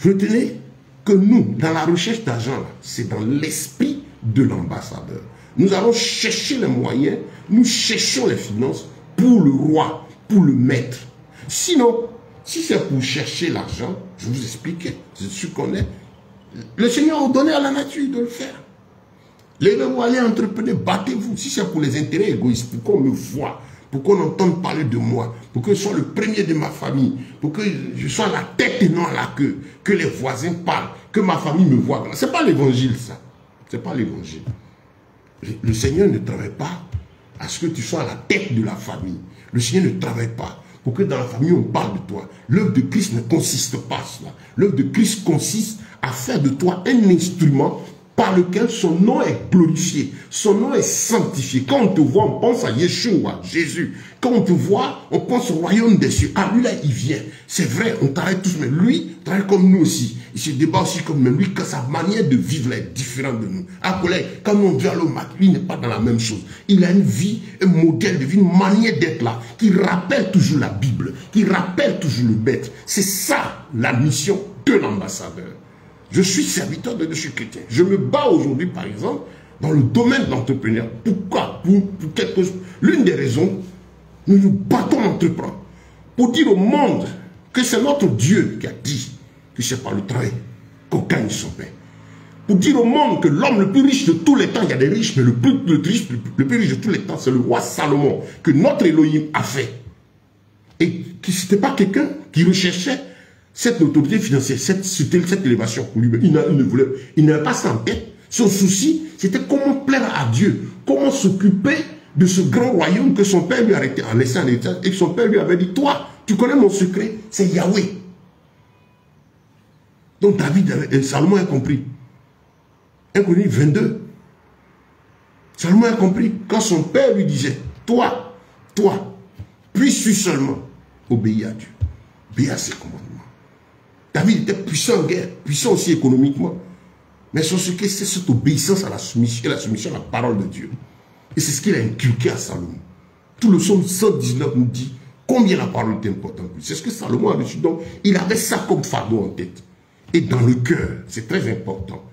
retenez que nous, dans la recherche d'argent, c'est dans l'esprit de l'ambassadeur. Nous allons chercher les moyens, nous cherchons les finances pour le roi, pour le maître. Sinon, si c'est pour chercher l'argent, je vous expliquais, c'est ce qu'on est. Le Seigneur a donné à la nature de le faire. Levez-vous, allez entreprenez, battez-vous. Si c'est pour les intérêts égoïstes, pour qu'on me voie, pour qu'on entende parler de moi, pour que je sois le premier de ma famille, pour que je sois la tête et non la queue, que les voisins parlent, que ma famille me voie. Ce n'est pas l'évangile, ça. Ce n'est pas l'évangile. Le Seigneur ne travaille pas à ce que tu sois la tête de la famille. Le Seigneur ne travaille pas pour que dans la famille on parle de toi. L'œuvre de Christ ne consiste pas à cela. L'œuvre de Christ consiste à faire de toi un instrument par lequel son nom est glorifié, son nom est sanctifié. Quand on te voit, on pense à Yeshua, Jésus. Quand on te voit, on pense au royaume des cieux. Ah, lui là, il vient. C'est vrai, on travaille tous, mais lui travaille comme nous aussi. Il se débat aussi comme nous. Lui, quand sa manière de vivre là est différente de nous. Ah, collègue, quand on vient au mat, lui n'est pas dans la même chose. Il a une vie, un modèle de vie, une manière d'être là, qui rappelle toujours la Bible, qui rappelle toujours le maître. C'est ça, la mission de l'ambassadeur. Je suis serviteur de Dieu, je suis chrétien. Je me bats aujourd'hui, par exemple, dans le domaine de l'entrepreneuriat. Pourquoi? Pour quelque chose. L'une des raisons, nous nous battons d'entreprendre. Pour dire au monde que c'est notre Dieu qui a dit que c'est par le travail qu'on gagne son pain. Pour dire au monde que l'homme le plus riche de tous les temps, il y a des riches, mais le plus riche de tous les temps, c'est le roi Salomon, que notre Elohim a fait. Et que ce n'était pas quelqu'un qui recherchait cette autorité financière, cette élévation pour lui, il n'avait pas ça en tête. Son souci, c'était comment plaire à Dieu, comment s'occuper de ce grand royaume que son père lui a arrêté en laissant un héritage et que son père lui avait dit, toi, tu connais mon secret, c'est Yahweh. Donc David et Salomon a compris. 1 Chronique 22, Salomon a compris quand son père lui disait, toi, puisses-tu seulement obéir à Dieu, obéir à ses commandements. David était puissant en guerre, puissant aussi économiquement. Mais son secret, c'est cette obéissance à la soumission, et la soumission à la parole de Dieu. Et c'est ce qu'il a inculqué à Salomon. Tout le psaume 119 nous dit combien la parole est importante. C'est ce que Salomon avait su. Donc, il avait ça comme fardeau en tête. Et dans le cœur, c'est très important.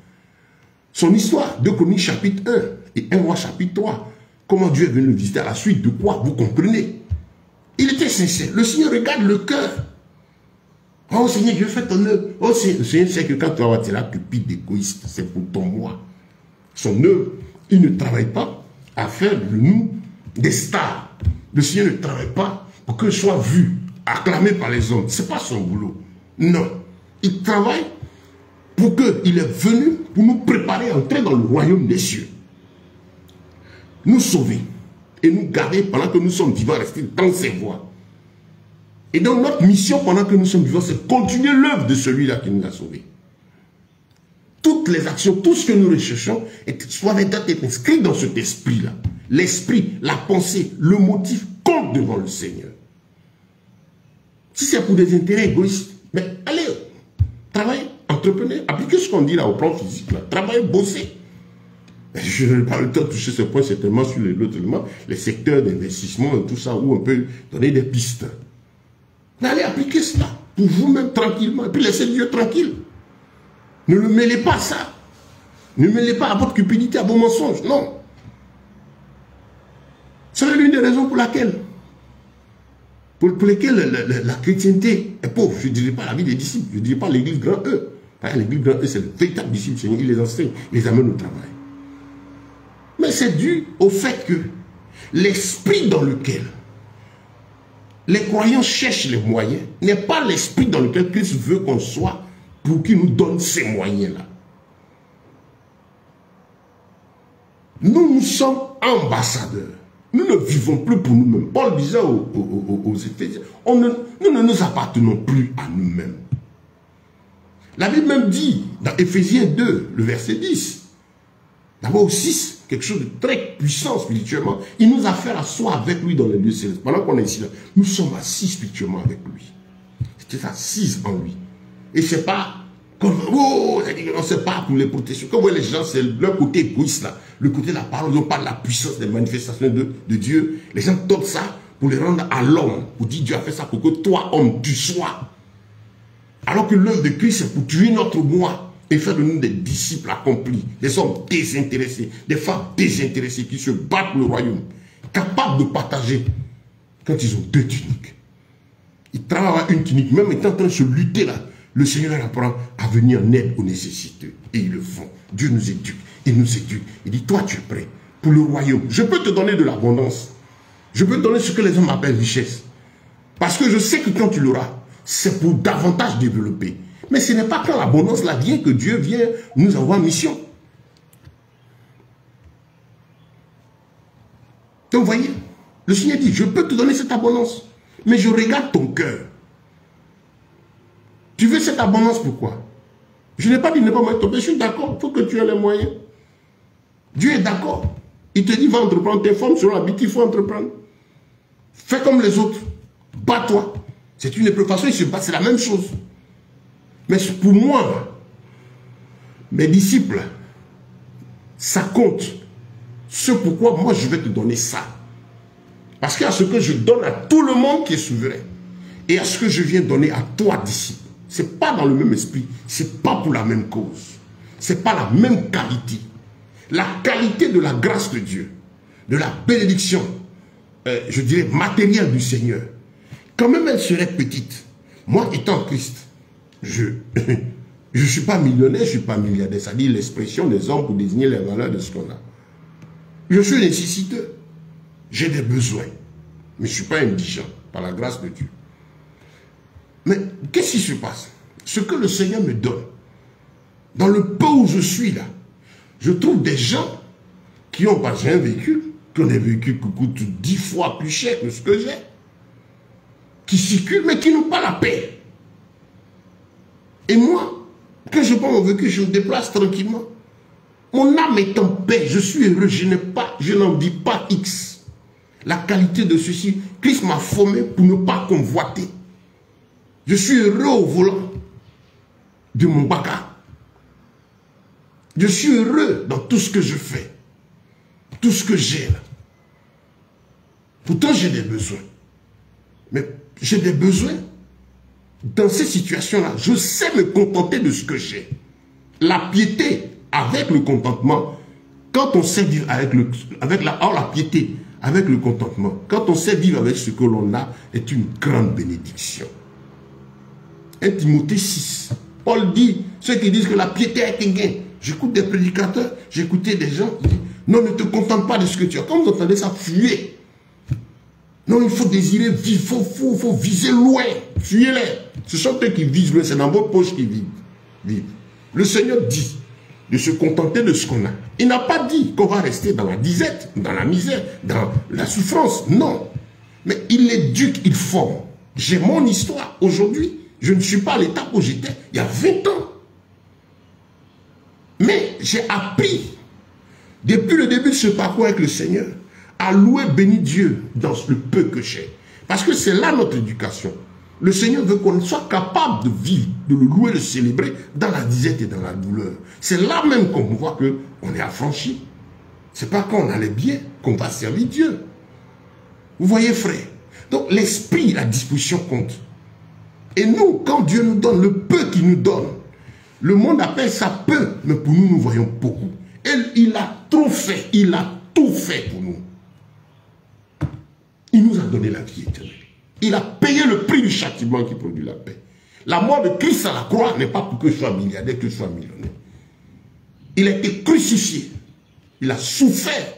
Son histoire, 2 Chroniques chapitre 1 et 1 Roi chapitre 3, comment Dieu est venu le visiter à la suite de quoi, vous comprenez. Il était sincère. Le Seigneur regarde le cœur. Oh Seigneur, je fais ton œuvre. Oh Seigneur, le Seigneur sait que quand tu vas voir, c'est là cupide d'égoïste, c'est pour ton moi. Son œuvre, il ne travaille pas à faire de nous des stars. Le Seigneur ne travaille pas pour que soit vu, acclamé par les hommes. Ce n'est pas son boulot. Non. Il travaille pour qu'il est venu pour nous préparer à entrer dans le royaume des cieux. Nous sauver et nous garder pendant que nous sommes vivants, rester dans ses voies. Et donc notre mission pendant que nous sommes vivants, c'est continuer l'œuvre de celui-là qui nous a sauvés. Toutes les actions, tout ce que nous recherchons, doivent être inscrits dans cet esprit-là. L'esprit, la pensée, le motif compte devant le Seigneur. Si c'est pour des intérêts égoïstes, mais allez, travaillez, entreprenez, appliquez ce qu'on dit là au plan physique, là. Travaillez, bossez. Je n'ai pas le temps de toucher ce point, certainement sur l'autre élément, les secteurs d'investissement et tout ça, où on peut donner des pistes. Mais allez appliquer cela pour vous-même tranquillement, et puis laissez Dieu tranquille. Ne le mêlez pas à ça. Ne mêlez pas à votre cupidité, à vos mensonges, non. C'est l'une des raisons pour laquelle la chrétienté est pauvre. Je ne dirais pas la vie des disciples, je ne dirais pas l'église grand E. L'église grand E, c'est le véritable disciple, Seigneur. Il les enseigne, il les amène au travail. Mais c'est dû au fait que l'esprit dans lequel les croyants cherchent les moyens n'est pas l'esprit dans lequel Christ veut qu'on soit pour qu'il nous donne ces moyens-là. Nous sommes ambassadeurs. Nous ne vivons plus pour nous-mêmes. Paul disait aux Éphésiens, nous ne nous appartenons plus à nous-mêmes. La Bible même dit, dans Éphésiens 2, le verset 10, d'abord au 6, quelque chose de très puissant spirituellement, il nous a fait asseoir avec lui dans les lieux célestes. Pendant qu'on est ici, là, nous sommes assis spirituellement avec lui. C'était assis en lui. Et c'est pas comme, oh, c'est pas pour les protections. Comme vous voyez les gens, c'est leur côté égoïste là. Le côté de la parole, ils parlent de la puissance des manifestations de Dieu. Les gens tombent ça pour les rendre à l'homme. Pour dire Dieu a fait ça pour que toi, homme, tu sois. Alors que l'œuvre de Christ, c'est pour tuer notre moi et faire de nous des disciples accomplis, des hommes désintéressés, des femmes désintéressées qui se battent pour le royaume, capables de partager quand ils ont 2 tuniques. Ils travaillent à une tunique, même étant en train de se lutter là. Le Seigneur leur apprend à venir en aide aux nécessiteux. Et ils le font. Dieu nous éduque. Il nous éduque. Il dit, toi tu es prêt pour le royaume. Je peux te donner de l'abondance. Je peux te donner ce que les hommes appellent richesse. Parce que je sais que quand tu l'auras, c'est pour davantage développer. Mais ce n'est pas quand l'abondance là vient que Dieu vient nous avoir mission. Donc vous voyez, le Seigneur dit, je peux te donner cette abondance. Mais je regarde ton cœur. Tu veux cette abondance, pourquoi? Je n'ai pas dit ne pas mettre ton péché, je suis d'accord, il faut que tu aies les moyens. Dieu est d'accord. Il te dit, va entreprendre tes formes selon l'habitude, il faut entreprendre. Fais comme les autres. Bats-toi. C'est une épreuve. De toute façon, ils se battent, c'est la même chose. Mais pour moi, mes disciples, ça compte. Ce pourquoi moi je vais te donner ça. Parce qu'il y a ce que je donne à tout le monde qui est souverain. Et à ce que je viens donner à toi, disciple. Ce n'est pas dans le même esprit. Ce n'est pas pour la même cause. Ce n'est pas la même qualité. La qualité de la grâce de Dieu, de la bénédiction, je dirais matérielle du Seigneur, quand même elle serait petite. Moi, étant Christ, je ne suis pas millionnaire, je ne suis pas milliardaire. C'est-à-dire l'expression des hommes pour désigner les valeurs de ce qu'on a. Je suis nécessiteux. J'ai des besoins. Mais je ne suis pas indigent, par la grâce de Dieu. Mais qu'est-ce qui se passe? Ce que le Seigneur me donne, dans le peu où je suis là, je trouve des gens qui ont pas un véhicule, qui ont des véhicules qui coûtent 10 fois plus cher que ce que j'ai, qui circulent mais qui n'ont pas la paix. Et moi, quand je prends mon véhicule, je me déplace tranquillement. Mon âme est en paix, je suis heureux, je n'en dis pas X. La qualité de ceci, Christ m'a formé pour ne pas convoiter. Je suis heureux au volant de mon baka. Je suis heureux dans tout ce que je fais, tout ce que j'ai là. Pourtant, j'ai des besoins. Mais j'ai des besoins. Dans ces situations-là, je sais me contenter de ce que j'ai. La piété avec le contentement, quand on sait vivre avec la piété avec le contentement, quand on sait vivre avec ce que l'on a, est une grande bénédiction. 1 Timothée 6, Paul dit, ceux qui disent que la piété est un gain. J'écoute des prédicateurs, j'écoutais des gens qui disent, non, ne te contente pas de ce que tu as. Quand vous entendez ça, fuyez. Non, il faut désirer vivre, il faut viser loin. Fuyez-les. Ce sont eux qui visent loin, c'est dans votre poche qu'ils vivent. Le Seigneur dit de se contenter de ce qu'on a. Il n'a pas dit qu'on va rester dans la disette, dans la misère, dans la souffrance. Non. Mais il éduque, il forme. J'ai mon histoire aujourd'hui. Je ne suis pas à l'étape où j'étais il y a 20 ans. Mais j'ai appris, depuis le début de ce parcours avec le Seigneur, à louer, bénir Dieu dans le peu que j'ai. Parce que c'est là notre éducation. Le Seigneur veut qu'on soit capable de vivre, de le louer, de le célébrer dans la disette et dans la douleur. C'est là même qu'on voit qu'on est affranchi. Ce n'est pas quand on a les biens qu'on va servir Dieu. Vous voyez, frère? Donc l'esprit, la disposition compte. Et nous, quand Dieu nous donne le peu qu'il nous donne, le monde appelle ça peu, mais pour nous, nous voyons beaucoup. Et il a trop fait, il a tout fait pour nous. Il nous a donné la vie éternelle. Il a payé le prix du châtiment qui produit la paix. La mort de Christ à la croix n'est pas pour que je sois milliardaire, que je sois millionnaire. Il a été crucifié. Il a souffert.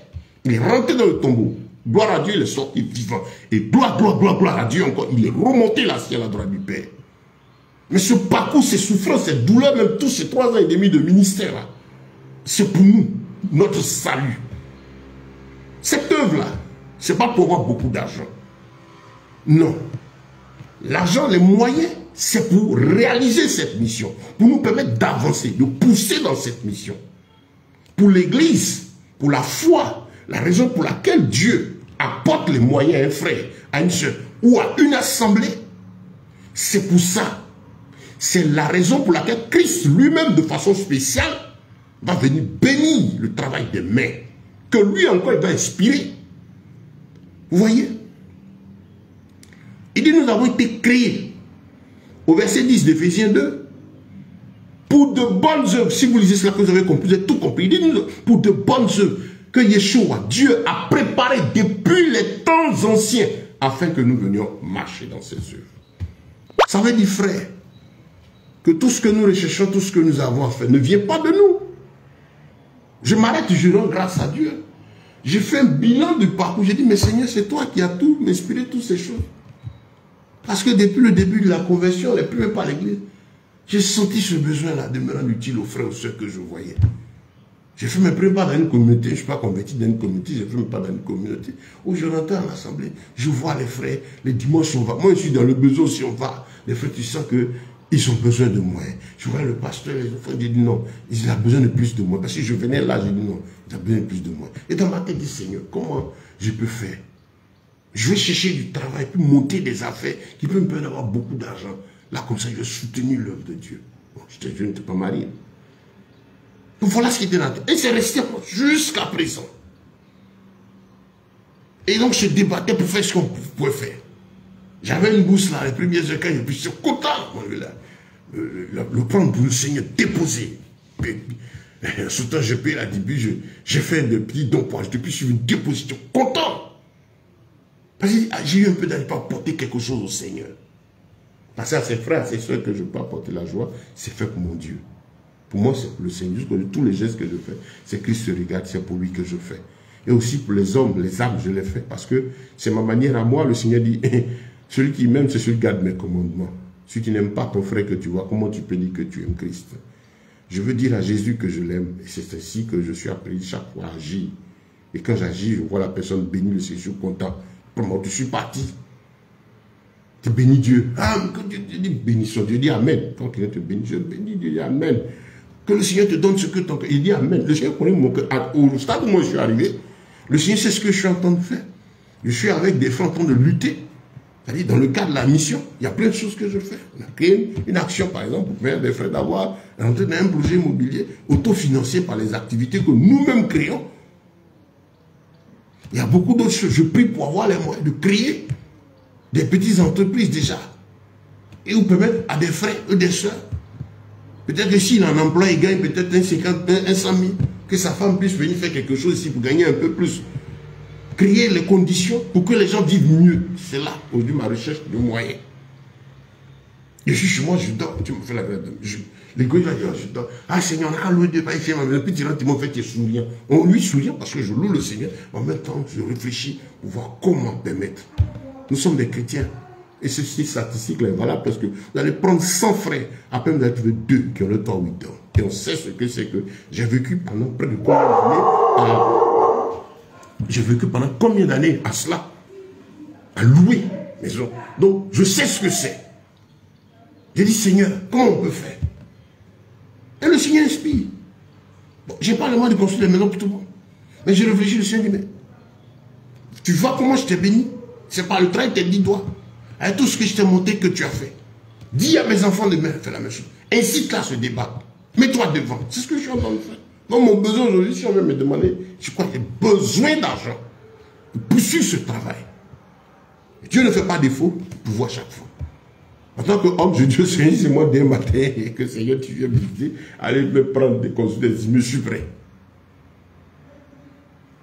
Il est rentré dans le tombeau. Gloire à Dieu, il est sorti vivant. Et gloire à Dieu encore. Il est remonté la ciel à droite du Père. Mais ce parcours, ces souffrances, ces douleurs, même tous ces 3 ans et demi de ministère, c'est pour nous, notre salut. Cette œuvre-là, ce n'est pas pour avoir beaucoup d'argent. Non. L'argent, les moyens, c'est pour réaliser cette mission. Pour nous permettre d'avancer, de pousser dans cette mission. Pour l'Église, pour la foi, la raison pour laquelle Dieu apporte les moyens à un frère, à une soeur ou à une assemblée, c'est pour ça. C'est la raison pour laquelle Christ lui-même, de façon spéciale, va venir bénir le travail des mains. Que lui encore, il va inspirer. Vous voyez? Il dit, nous avons été créés, au verset 10 d'Éphésiens 2, pour de bonnes œuvres. Si vous lisez cela, que vous avez compris, vous avez tout compris. Il dit, pour de bonnes œuvres, que Yeshua, Dieu, a préparé depuis les temps anciens, afin que nous venions marcher dans ces œuvres. Ça veut dire, frère, que tout ce que nous recherchons, tout ce que nous avons à faire, ne vient pas de nous. Je m'arrête, je rends grâce à Dieu. J'ai fait un bilan du parcours. J'ai dit, mais Seigneur, c'est toi qui as tout m'inspiré toutes ces choses. Parce que depuis le début de la conversion, on n'est plus même pas à l'église. J'ai senti ce besoin-là de me rendre utile aux frères et aux sœurs que je voyais. J'ai fait mes prépas dans une communauté, je ne suis pas converti dans une communauté, j'ai fait mes pas dans une communauté où je rentre en assemblée, je vois les frères, les dimanches on va. Moi je suis dans le besoin si on va. Les frères, tu sens qu'ils ont besoin de moi. Je vois le pasteur, les frères, je dis non, il a besoin de plus de moi. Parce que je venais là, je dis non, il a besoin de plus de moi. Et dans ma tête, je dis Seigneur, comment je peux faire? Je vais chercher du travail, puis monter des affaires qui peuvent me permettre d'avoir beaucoup d'argent. Là, comme ça, je vais soutenir l'œuvre de Dieu. Bon, je n'étais pas marié. Donc voilà ce qui était dans la tête. Et c'est resté jusqu'à présent. Et donc, je débattais pour faire ce qu'on pouvait faire. J'avais une bourse là, les premières heures, quand je suis content. Le prendre pour le Seigneur, déposer. En ce temps, je paye la début, j'ai fait des petits dons pour depuis sur une déposition. Content. Parce que j'ai eu un peu d'aller pour apporter quelque chose au Seigneur. Parce que à ses frères, à ses soeurs que je peux apporter la joie, c'est fait pour mon Dieu. Pour moi, c'est pour le Seigneur. Jusqu'à tous les gestes que je fais, c'est Christ se regarde, c'est pour lui que je fais. Et aussi pour les hommes, les âmes, je les fais. Parce que c'est ma manière à moi. Le Seigneur dit, celui qui m'aime, c'est celui qui garde mes commandements. Celui qui n'aime pas ton frère que tu vois, comment tu peux dire que tu aimes Christ? Je veux dire à Jésus que je l'aime. Et c'est ainsi que je suis appelé chaque fois à agir. Et quand j'agis, je vois la personne bénie, le Seigneur, je suis content. Pour moi, je suis parti. Tu bénis Dieu. Ah, quand Dieu dit bénissons Dieu, dis Amen. Quand quelqu'un te bénit, je bénis Dieu, dis Amen. Que le Seigneur te donne ce que ton cœur. Il dit Amen. Le Seigneur connaît mon cœur. Au stade où moi je suis arrivé, le Seigneur sait ce que je suis en train de faire. Je suis avec des frères en train de lutter. C'est-à-dire, dans le cadre de la mission, il y a plein de choses que je fais. On a créé une action, par exemple, pour permettre des frères d'avoir un projet immobilier autofinancé par les activités que nous-mêmes créons. Il y a beaucoup d'autres choses. Je prie pour avoir les moyens de créer des petites entreprises déjà. Et vous permettre à des frères et des soeurs. Peut-être que s'il a un emploi, il gagne peut-être un 50 000, un 100 000. Que sa femme puisse venir faire quelque chose ici pour gagner un peu plus. Créer les conditions pour que les gens vivent mieux. C'est là, aujourd'hui, ma recherche de moyens. Je suis chez moi, je dors. Tu me fais la grève. Les gars, je dors. Ah Seigneur, on a loué Dieu, il fait ma maison. Puis tu m'as fait tes souriants. On lui sourit parce que je loue le Seigneur. En même temps, je réfléchis pour voir comment permettre. Nous sommes des chrétiens. Et ceci statistique là est valable parce que vous allez prendre 100 frères. Après, vous allez trouver 2 qui ont le temps 8 ans. Et on sait ce que c'est que j'ai vécu pendant près de combien d'années j'ai vécu pendant combien d'années à cela, à louer maison. Donc, je sais ce que c'est. J'ai dit, Seigneur, comment on peut faire? Et le Seigneur inspire. Bon, je n'ai pas le moyen de construire des maisons pour tout le monde. Mais j'ai réfléchi, le Seigneur dit, mais tu vois comment je t'ai béni? C'est pas le travail, t'es dit, toi. Avec tout ce que je t'ai montré que tu as fait. Dis à mes enfants de faire la même chose. Incite-la à se débattre. Mets-toi devant. C'est ce que je suis en train de faire. Donc mon besoin aujourd'hui, si on veut me demander, je crois qu'il y a besoin d'argent pour poursuivre ce travail. Et Dieu ne fait pas défaut, pour voir chaque fois. En tant qu'homme, je dis, Seigneur, c'est moi dès matin et que Seigneur, tu viens me dire, allez me prendre des consultations, je suis prêt.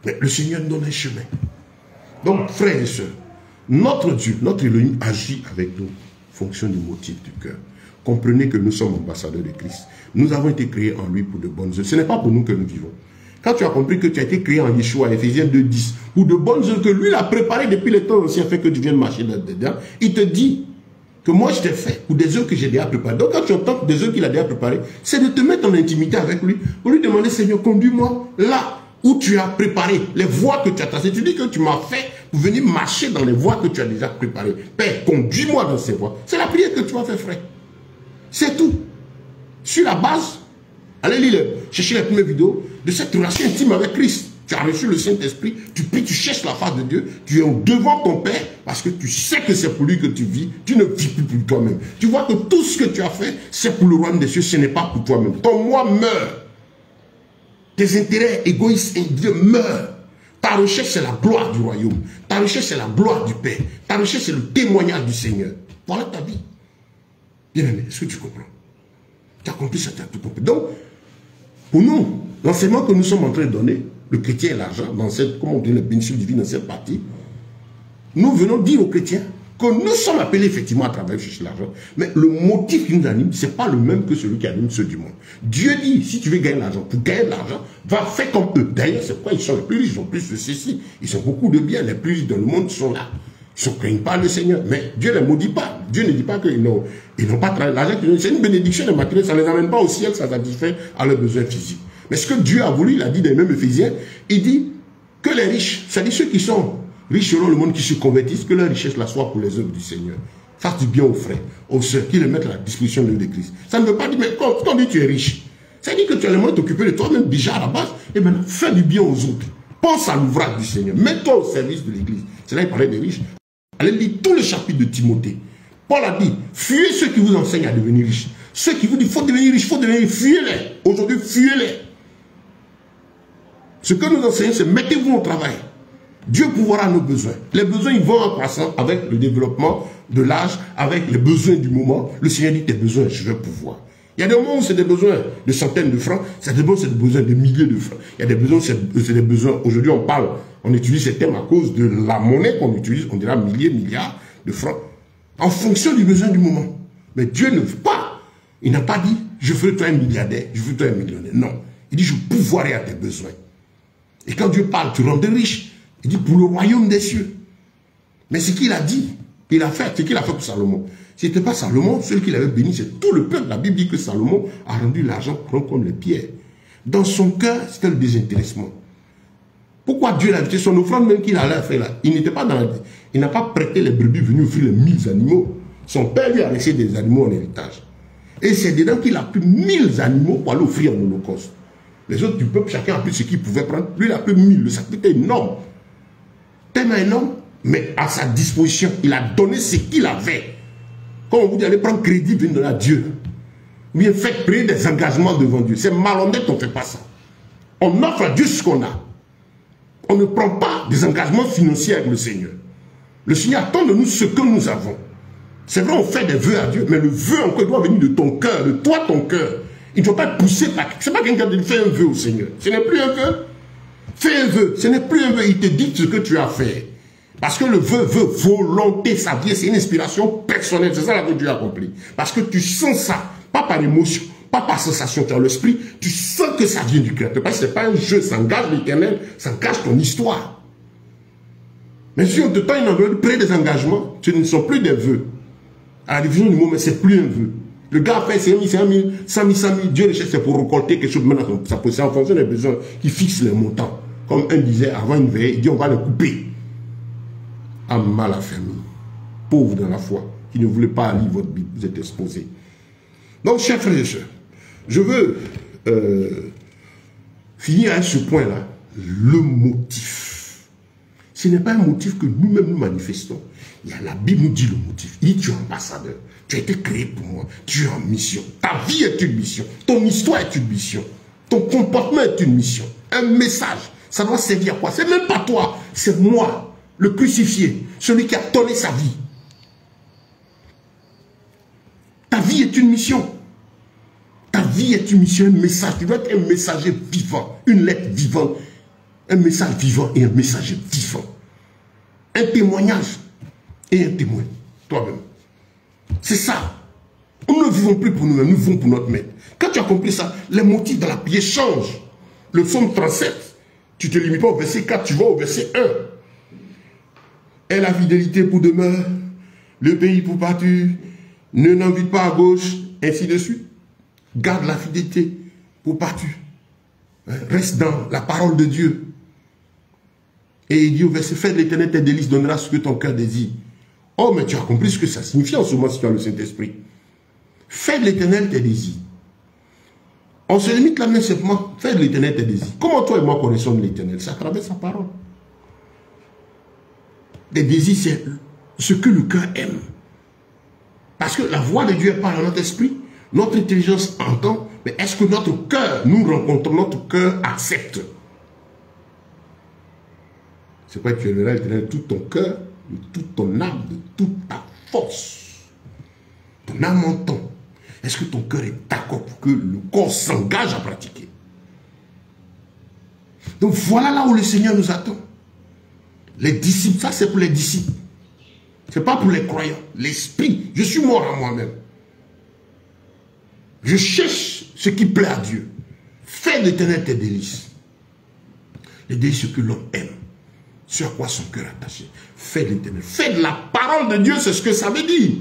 Mais le Seigneur nous donne un chemin. Donc, frères et sœurs, notre Dieu, notre Elohim agit avec nous en fonction du motif du cœur. Comprenez que nous sommes ambassadeurs de Christ. Nous avons été créés en lui pour de bonnes œuvres. Ce n'est pas pour nous que nous vivons. Quand tu as compris que tu as été créé en Yeshua, Ephésiens 2:10, pour de bonnes œuvres que lui l'a préparé depuis les temps anciens, fait que tu viennes marcher dedans, il te dit que moi je t'ai fait pour des œuvres que j'ai déjà préparées. Donc quand tu entends des œuvres qu'il a déjà préparées, c'est de te mettre en intimité avec lui, pour lui demander, Seigneur, conduis-moi là où tu as préparé les voies que tu as tracées. Tu dis que tu m'as fait pour venir marcher dans les voies que tu as déjà préparées. Père, conduis-moi dans ces voies. C'est la prière que tu vas faire, frère. C'est tout. Sur la base, allez lire, chercher les premières vidéos de cette relation intime avec Christ. Tu as reçu le Saint-Esprit, tu pries, tu cherches la face de Dieu, tu es devant ton Père parce que tu sais que c'est pour lui que tu vis, tu ne vis plus pour toi-même. Tu vois que tout ce que tu as fait, c'est pour le royaume des cieux, ce n'est pas pour toi-même. Ton moi meurt. Tes intérêts égoïstes et Dieu meurent. Ta recherche, c'est la gloire du royaume. Ta recherche, c'est la gloire du Père. Ta recherche, c'est le témoignage du Seigneur. Voilà ta vie. Bien-aimé, est-ce que tu comprends? Tu as compris ça, tu as tout compris. Donc, pour nous, l'enseignement que nous sommes en train de donner, le chrétien et l'argent, dans cette, comment on dit, la bénédiction divine dans cette partie, nous venons dire aux chrétiens que nous sommes appelés effectivement à travailler chercher l'argent, mais le motif qui nous anime, ce n'est pas le même que celui qui anime ceux du monde. Dieu dit, si tu veux gagner l'argent, pour gagner de l'argent, va faire comme eux. D'ailleurs, c'est pourquoi ils sont les plus riches, ils ont plus de ceci. Ils ont beaucoup de biens, les plus riches dans le monde sont là. Ils ne craignent pas le Seigneur. Mais Dieu ne les maudit pas. Dieu ne dit pas qu'ils n'ont pas travaillé. L'argent, c'est une bénédiction de matériel. Ça ne les amène pas au ciel, ça satisfait à leurs besoins physiques. Mais ce que Dieu a voulu, il a dit dans les mêmes Éphésiens, il dit que les riches, c'est-à-dire ceux qui sont riches selon le monde, qui se convertissent, que leur richesse la soit pour les œuvres du Seigneur. Fasse du bien aux frères, aux sœurs, qui les mettent à la disposition de Christ. Ça ne veut pas dire, mais quand on dit que tu es riche, ça dit que tu as le moyen de t'occuper de toi-même déjà à la base, et maintenant fais du bien aux autres. Pense à l'ouvrage du Seigneur. Mets-toi au service de l'Église. C'est là qu'il parlait des riches. Allez lire tout le chapitre de Timothée. Paul a dit, fuyez ceux qui vous enseignent à devenir riches. Ceux qui vous disent, il faut devenir riche, il faut devenir riche, fuyez-les. Aujourd'hui, fuyez-les. Ce que nous enseignons, c'est mettez-vous au travail. Dieu pourvoira nos besoins. Les besoins, ils vont en croissant avec le développement de l'âge, avec les besoins du moment. Le Seigneur dit, tes besoins, je vais pouvoir. Il y a des moments où c'est des besoins de centaines de francs, c'est des besoins de milliers de francs. Il y a des besoins, c'est des besoins, aujourd'hui on parle, on utilise ces termes à cause de la monnaie qu'on utilise, on dira milliers, milliards de francs, en fonction du besoin du moment. Mais Dieu ne veut pas, il n'a pas dit, je ferai toi un milliardaire, je ferai toi un millionnaire. Non, il dit, je pourvoirai à tes besoins. Et quand Dieu parle, tu rends riche, il dit, pour le royaume des cieux. Mais ce qu'il a dit, il a fait, ce qu'il a fait pour Salomon. Ce n'était pas Salomon, celui qui l'avait béni, c'est tout le peuple. La Bible dit que Salomon a rendu l'argent comme les pierres. Dans son cœur, c'était le désintéressement. Pourquoi Dieu l'a invité? Son offrande même qu'il allait faire là, il n'était pas dans la... Il n'a pas prêté les brebis venues offrir les 1000 animaux. Son père lui a laissé des animaux en héritage. Et c'est dedans qu'il a pris 1000 animaux pour aller offrir en holocauste. Les autres du peuple, chacun a pris ce qu'il pouvait prendre. Lui, il a pris 1000. Le sacrifice était énorme. Tellement énorme, mais à sa disposition, il a donné ce qu'il avait. Quand on vous dit allez prendre crédit, venez donner à Dieu. Ou bien faites prier des engagements devant Dieu. C'est malhonnête, on ne fait pas ça. On offre à Dieu ce qu'on a. On ne prend pas des engagements financiers avec le Seigneur. Le Seigneur attend de nous ce que nous avons. C'est vrai, on fait des vœux à Dieu, mais le vœu encore doit venir de ton cœur, de toi, ton cœur. Il ne doit pas être poussé par... C'est pas quelqu'un qui fait un vœu au Seigneur. Ce n'est plus un vœu. Fais un vœu. Ce n'est plus un vœu. Il te dit ce que tu as fait. Parce que le vœu veut volonté, ça vient, c'est une inspiration personnelle. C'est ça que Dieu a accompli. Parce que tu sens ça, pas par émotion, pas par sensation, tu as l'esprit, tu sens que ça vient du Créateur. Parce que ce n'est pas un jeu, ça engage l'Éternel, ça engage ton histoire. Mais si on te tend une enveloppe de près des engagements, ce ne sont plus des vœux. À la division du mot, mais ce n'est plus un vœu. Le gars a fait 5 000, 100 000, Dieu le cherche, c'est pour récolter quelque chose maintenant dans sa position en fonction des besoins qui fixent les montants. Comme un disait avant une veille, il dit on va le couper. À mal la famille, pauvre dans la foi, qui ne voulait pas lire votre Bible, vous êtes exposé. Donc, chers frères et sœurs, je veux finir à ce point-là, le motif. Ce n'est pas un motif que nous-mêmes nous manifestons. Il y a la Bible nous dit le motif. Il dit tu es ambassadeur, tu as été créé pour moi, tu es en mission. Ta vie est une mission, ton histoire est une mission, ton comportement est une mission, un message. Ça doit servir à quoi? C'est même pas toi, c'est moi. Le crucifié, celui qui a donné sa vie. Ta vie est une mission. Ta vie est une mission, un message. Tu dois être un messager vivant, une lettre vivante, un message vivant et un messager vivant. Un témoignage et un témoin, toi-même. C'est ça. Nous ne vivons plus pour nous-mêmes, nous vivons pour notre maître. Quand tu as compris ça, les motifs dans la prière changent. Le psaume 37, tu ne te limites pas au verset 4, tu vas au verset 1. Et la fidélité pour demeure, le pays pour pâture, ne n'invite pas à gauche, ainsi de suite. Garde la fidélité pour pâture. Reste dans la parole de Dieu. Et il dit au verset, fais de l'Éternel tes délices, donnera ce que ton cœur désire. Oh, mais tu as compris ce que ça signifie en ce moment si tu as le Saint-Esprit. Fais de l'Éternel tes désirs. On se limite là même simplement, fais de l'Éternel tes désirs. Comment toi et moi connaissons de l'Éternel? C'est à travers sa parole. Des désirs, c'est ce que le cœur aime. Parce que la voix de Dieu parle à notre esprit, notre intelligence entend, mais est-ce que notre cœur, nous rencontrons, notre cœur accepte? C'est quoi que tu aimerais de tout ton cœur, de toute ton âme, de toute ta force. Ton âme entend. Est-ce que ton cœur est d'accord pour que le corps s'engage à pratiquer? Donc voilà là où le Seigneur nous attend. Les disciples, ça c'est pour les disciples. Ce n'est pas pour les croyants. L'esprit, je suis mort à moi-même. Je cherche ce qui plaît à Dieu. Fais de l'Éternel tes délices. Les délices, ce que l'homme aime. Ce à quoi son cœur est attaché. Fais de l'Éternel. Fais de la parole de Dieu, c'est ce que ça veut dire.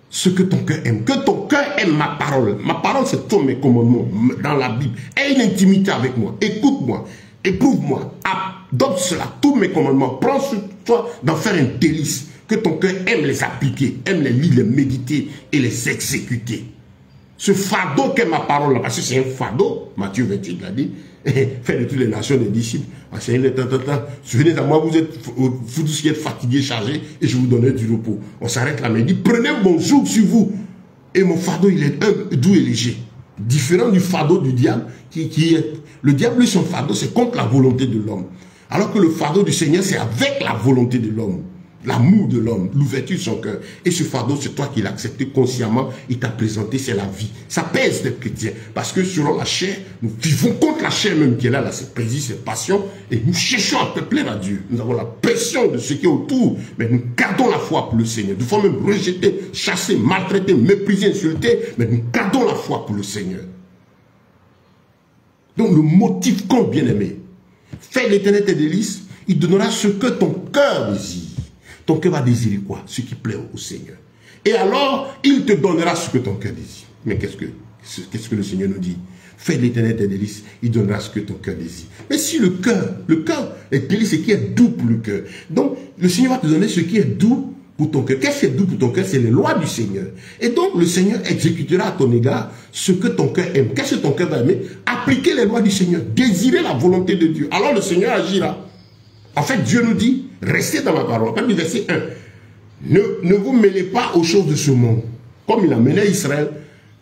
Ce que ton cœur aime. Que ton cœur aime ma parole. Ma parole, c'est tous mes commandements dans la Bible. Aie une intimité avec moi. Écoute-moi. Éprouve-moi. Adopte cela. Tous mes commandements. Prends sur toi d'en faire un délice. Que ton cœur aime les appliquer. Aime les lire, les méditer et les exécuter. Ce fardeau qu'est ma parole là. Parce que c'est un fardeau. Matthieu 28 l'a dit. Faites de toutes les nations des disciples. Venez à moi, vous tous qui êtes fatigués, chargés, et je vous donnerai du repos. On s'arrête là, mais il dit, prenez mon joug sur vous. Et mon fardeau, il est doux et léger. Différent du fardeau du diable, qui est... Le diable, lui, son fardeau, c'est contre la volonté de l'homme. Alors que le fardeau du Seigneur, c'est avec la volonté de l'homme. L'amour de l'homme, l'ouverture de son cœur. Et ce fardeau, c'est toi qui l'as accepté consciemment. Il t'a présenté, c'est la vie. Ça pèse d'être chrétien. Parce que selon la chair, nous vivons contre la chair même qui est là, ses plaisirs, ses passions. Et nous cherchons à te plaire à Dieu. Nous avons la pression de ce qui est autour. Mais nous gardons la foi pour le Seigneur. Nous pouvons même rejeter, chasser, maltraiter, mépriser, insulter. Mais nous gardons la foi pour le Seigneur. Donc le motif compte, bien aimé. Fais l'Éternel tes délices. Il donnera ce que ton cœur désire. Ton cœur va désirer quoi? Ce qui plaît au Seigneur. Et alors, il te donnera ce que ton cœur désire. Mais qu'est-ce que le Seigneur nous dit? Fais de l'Éternel tes délices, il donnera ce que ton cœur désire. Mais si le cœur, les délices, c'est ce qui est doux pour le cœur. Donc, le Seigneur va te donner ce qui est doux pour ton cœur. Qu'est-ce qui est doux pour ton cœur? C'est les lois du Seigneur. Et donc, le Seigneur exécutera à ton égard ce que ton cœur aime. Qu'est-ce que ton cœur va aimer? Appliquer les lois du Seigneur. Désirer la volonté de Dieu. Alors, le Seigneur agira. En fait, Dieu nous dit, restez dans ma parole. Comme du verset 1. Ne vous mêlez pas aux choses de ce monde. Comme il a mené Israël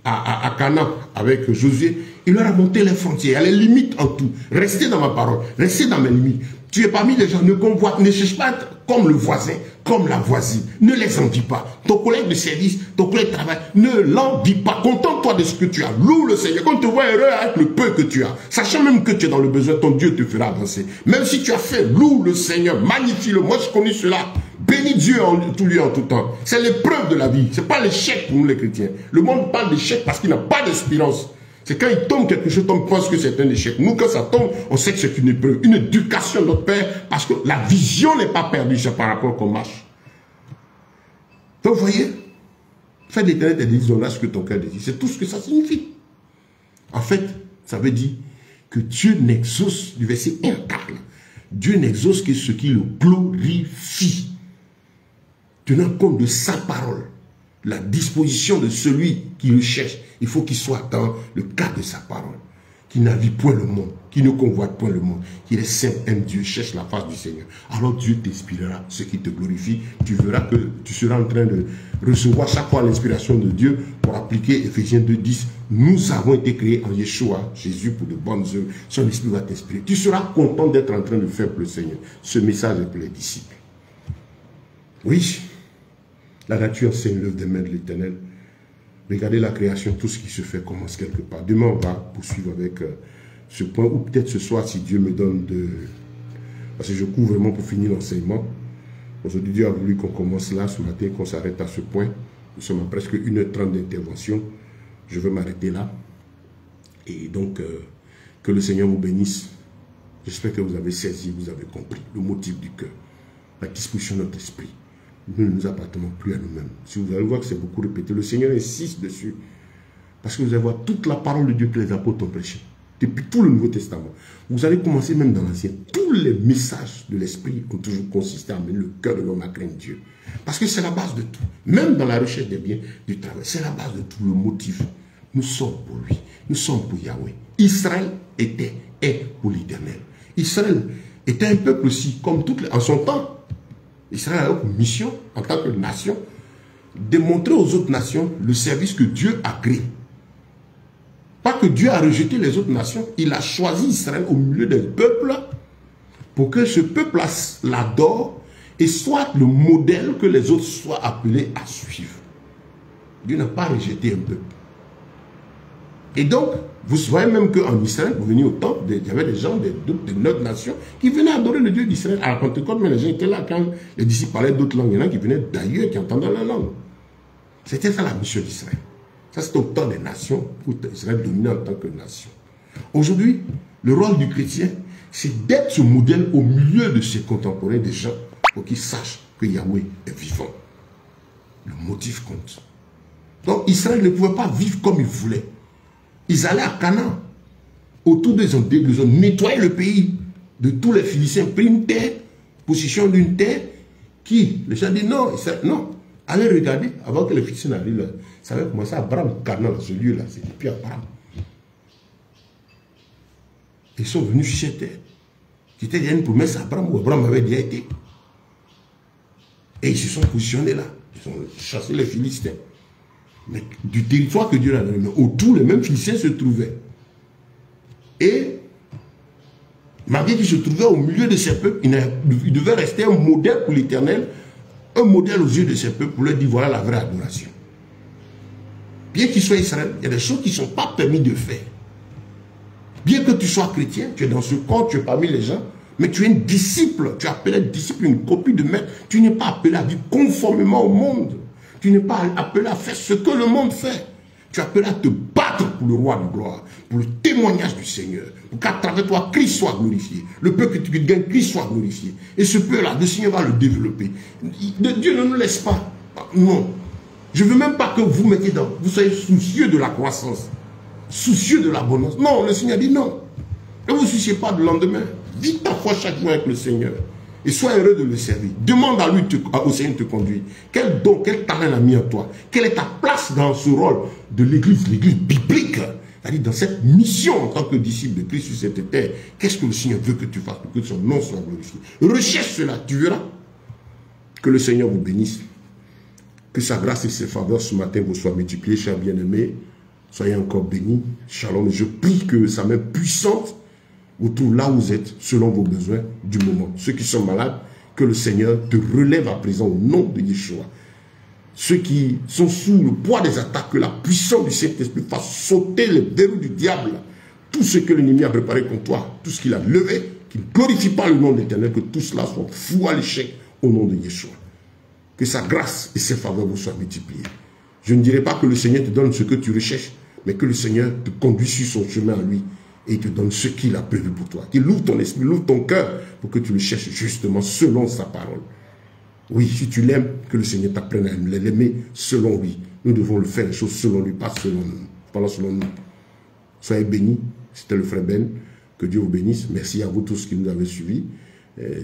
à Canaan avec Josué, il leur a monté les frontières, les limites en tout. Restez dans ma parole, restez dans mes limites. Tu es parmi les gens, ne convoite, ne cherche pas à être comme le voisin, comme la voisine. Ne les envie pas. Ton collègue de service, ton collègue de travail, ne l'envie pas. Contente-toi de ce que tu as. Loue le Seigneur. Quand tu te vois heureux avec le peu que tu as, sachant même que tu es dans le besoin, ton Dieu te fera avancer. Même si tu as fait, loue le Seigneur, magnifie-le. Moi, je connais cela. Bénis Dieu en tout lieu, en tout temps. C'est l'épreuve de la vie. Ce n'est pas l'échec pour nous les chrétiens. Le monde parle d'échec parce qu'il n'a pas d'espérance. C'est quand il tombe quelque chose, on pense que c'est un échec. Nous, quand ça tombe, on sait que c'est une épreuve, une éducation de notre Père, parce que la vision n'est pas perdue, c'est par rapport qu'on marche. Donc, vous voyez, fais d'Éternel des désirs ce que ton cœur désire. C'est tout ce que ça signifie. En fait, ça veut dire que Dieu n'exauce, du verset 1 parle, Dieu n'exauce que ce qui le glorifie. Tenant compte de sa parole, la disposition de celui qui le cherche, il faut qu'il soit dans le cadre de sa parole, qui navigue point le monde, qui ne convoite point le monde, qu'il est saint, aime Dieu, cherche la face du Seigneur. Alors Dieu t'inspirera ce qui te glorifie. Tu verras que tu seras en train de recevoir chaque fois l'inspiration de Dieu pour appliquer Ephésiens 2:10. Nous avons été créés en Yeshua, Jésus, pour de bonnes œuvres. Son esprit va t'inspirer. Tu seras content d'être en train de faire pour le Seigneur. Ce message est pour les disciples. Oui. La nature, c'est l'œuvre des mains de l'Éternel. Regardez la création, tout ce qui se fait commence quelque part. Demain, on va poursuivre avec ce point, ou peut-être ce soir, si Dieu me donne de... Parce que je cours vraiment pour finir l'enseignement. Aujourd'hui, Dieu a voulu qu'on commence là, ce matin, qu'on s'arrête à ce point. Nous sommes à presque 1h30 d'intervention. Je veux m'arrêter là. Et donc, que le Seigneur vous bénisse. J'espère que vous avez saisi, vous avez compris le motif du cœur, la disposition de notre esprit. Nous ne nous appartenons plus à nous-mêmes. Si vous allez voir que c'est beaucoup répété, le Seigneur insiste dessus. Parce que vous allez voir toute la parole de Dieu que les apôtres ont prêché. Depuis tout le Nouveau Testament. Vous allez commencer même dans l'Ancien. Tous les messages de l'Esprit ont toujours consisté à mener le cœur de l'homme à craindre Dieu. Parce que c'est la base de tout. Même dans la recherche des biens du travail. C'est la base de tout, le motif. Nous sommes pour lui. Nous sommes pour Yahweh. Israël est pour l'Éternel. Israël était un peuple aussi, comme en son temps. Israël a une mission, en tant que nation, démontrer aux autres nations le service que Dieu a créé. Pas que Dieu a rejeté les autres nations, il a choisi Israël au milieu des peuples pour que ce peuple l'adore et soit le modèle que les autres soient appelés à suivre. Dieu n'a pas rejeté un peuple. Et donc, vous voyez même qu'en Israël, vous venez au temple, il y avait des gens de notre nation qui venaient adorer le Dieu d'Israël. À la Pentecôte, mais les gens étaient là quand les disciples parlaient d'autres langues. Il y en a qui venaient d'ailleurs, qui entendaient la langue. C'était ça la mission d'Israël. Ça, c'était au temps des nations, où Israël dominait en tant que nation. Aujourd'hui, le rôle du chrétien, c'est d'être ce modèle au milieu de ses contemporains, des gens, pour qu'ils sachent que Yahweh est vivant. Le motif compte. Donc, Israël ne pouvait pas vivre comme il voulait. Ils allaient à Canaan. Autour d'eux, ils ont nettoyé le pays de tous les Philistins, pris une terre, position d'une terre, qui, les gens disent non, non. Allez regarder, avant que les Philistins arrivent là, ça avait commencé à Abraham, Canaan, ce lieu-là, c'est depuis Abraham. Ils sont venus sur cette terre, qui était déjà une promesse à Abraham, où Abraham avait déjà été. Et ils se sont positionnés là, ils ont chassé les Philistins. Mais du territoire que Dieu a donné, autour, les mêmes Philistins se trouvaient. Et, malgré qu'ils se trouvaient au milieu de ces peuples, il devait rester un modèle pour l'Éternel, un modèle aux yeux de ces peuples pour leur dire voilà la vraie adoration. Bien qu'il soit Israël, il y a des choses qui ne sont pas permises de faire. Bien que tu sois chrétien, tu es dans ce corps, tu es parmi les gens, mais tu es un disciple, tu es appelé disciple, une copie de maître. Tu n'es pas appelé à vivre conformément au monde. Tu n'es pas appelé à faire ce que le monde fait. Tu es appelé à te battre pour le roi de gloire, pour le témoignage du Seigneur, pour qu'à travers toi, Christ soit glorifié. Le peu que tu gagnes, Christ soit glorifié. Et ce peu-là, le Seigneur va le développer. Dieu ne nous laisse pas. Non. Je ne veux même pas que vous mettiez dans... Vous soyez soucieux de la croissance, soucieux de l'abondance. Non, le Seigneur dit non. Ne vous souciez pas du lendemain. Vis ta foi chaque jour avec le Seigneur. Et sois heureux de le servir. Demande à lui, au Seigneur de te conduire. Quel don, quel talent a mis en toi? Quelle est ta place dans ce rôle de l'église biblique? C'est-à-dire dans cette mission en tant que disciple de Christ sur cette terre. Qu'est-ce que le Seigneur veut que tu fasses pour que son nom soit glorifié? Recherche cela, tu verras. Que le Seigneur vous bénisse. Que sa grâce et ses faveurs ce matin vous soient multipliées, chers bien-aimés. Soyez encore bénis. Shalom. Je prie que sa main puissante vous trouve là où vous êtes, selon vos besoins du moment. Ceux qui sont malades, que le Seigneur te relève à présent au nom de Yeshua. Ceux qui sont sous le poids des attaques, que la puissance du Saint-Esprit fasse sauter les verrous du diable. Tout ce que l'ennemi a préparé contre toi, tout ce qu'il a levé, qu'il ne glorifie pas le nom de l'Éternel, que tout cela soit fou à l'échec au nom de Yeshua. Que sa grâce et ses faveurs vous soient multipliées. Je ne dirais pas que le Seigneur te donne ce que tu recherches, mais que le Seigneur te conduit sur son chemin à lui et il te donne ce qu'il a prévu pour toi. Qu'il ouvre ton esprit, ouvre ton cœur pour que tu le cherches justement selon sa parole. Oui, si tu l'aimes, que le Seigneur t'apprenne à l'aimer selon lui. Nous devons le faire les choses selon lui, pas selon nous. Pas selon nous. Soyez bénis. C'était le frère Ben. Que Dieu vous bénisse. Merci à vous tous qui nous avez suivis.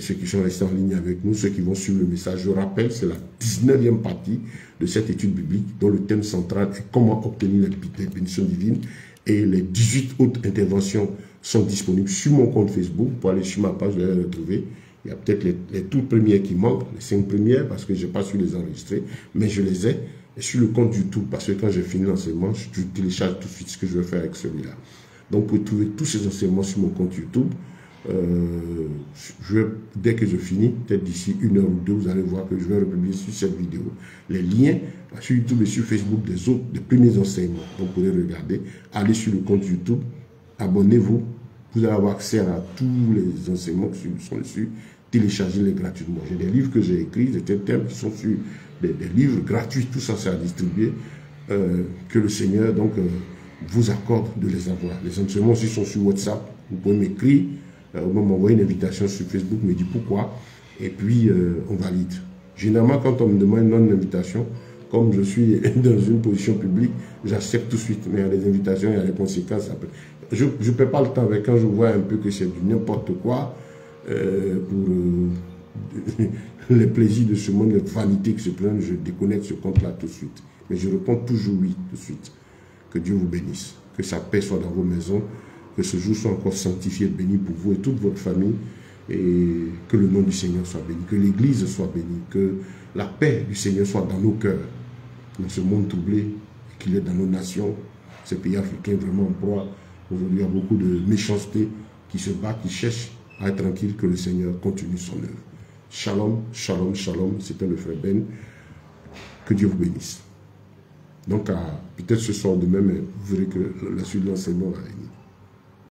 Ceux qui sont restés en ligne avec nous, ceux qui vont suivre le message. Je rappelle, c'est la 19e partie de cette étude biblique dont le thème central est comment obtenir les bénédictions divines. Et les 18 autres interventions sont disponibles sur mon compte Facebook. Pour aller sur ma page, vous allez les retrouver. Il y a peut-être les toutes premières qui manquent, les 5 premières, parce que je n'ai pas su les enregistrer, mais je les ai. Et sur le compte YouTube, parce que quand j'ai fini l'enseignement, je télécharge tout de suite ce que je vais faire avec celui-là. Donc, vous pouvez trouver tous ces enseignements sur mon compte YouTube. Dès que je finis, peut-être d'ici 1 heure ou 2, vous allez voir que je vais republier sur cette vidéo les liens sur YouTube et sur Facebook des premiers enseignements. Donc, vous pouvez regarder. Allez sur le compte YouTube, abonnez-vous. Vous allez avoir accès à tous les enseignements qui sont dessus. Téléchargez-les gratuitement. J'ai des livres que j'ai écrits, des thèmes qui sont sur des livres gratuits. Tout ça, c'est à distribuer. Que le Seigneur donc vous accorde de les avoir. Les enseignements aussi sont sur WhatsApp. Vous pouvez m'écrire. Vous m'envoyer une invitation sur Facebook, me dit pourquoi, et puis on valide. Généralement, quand on me demande une invitation, comme je suis dans une position publique, j'accepte tout de suite. Mais il y a des invitations, il y a des conséquences après. Je ne perds pas le temps avec quand je vois un peu que c'est du n'importe quoi pour les plaisirs de ce monde, les vanités qui se prennent, je déconnecte ce compte-là tout de suite. Mais je réponds toujours oui, tout de suite. Que Dieu vous bénisse. Que sa paix soit dans vos maisons. Que ce jour soit encore sanctifié et béni pour vous et toute votre famille. Et que le nom du Seigneur soit béni. Que l'Église soit bénie. Que la paix du Seigneur soit dans nos cœurs. Dans ce monde troublé, qu'il est dans nos nations. Ces pays africains vraiment en proie. Aujourd'hui, il y a beaucoup de méchanceté qui se bat, qui cherchent à être tranquille. Que le Seigneur continue son œuvre. Shalom, shalom, shalom. C'était le frère Ben. Que Dieu vous bénisse. Donc, peut-être ce soir demain, mais vous verrez que la suite de l'enseignement va venir.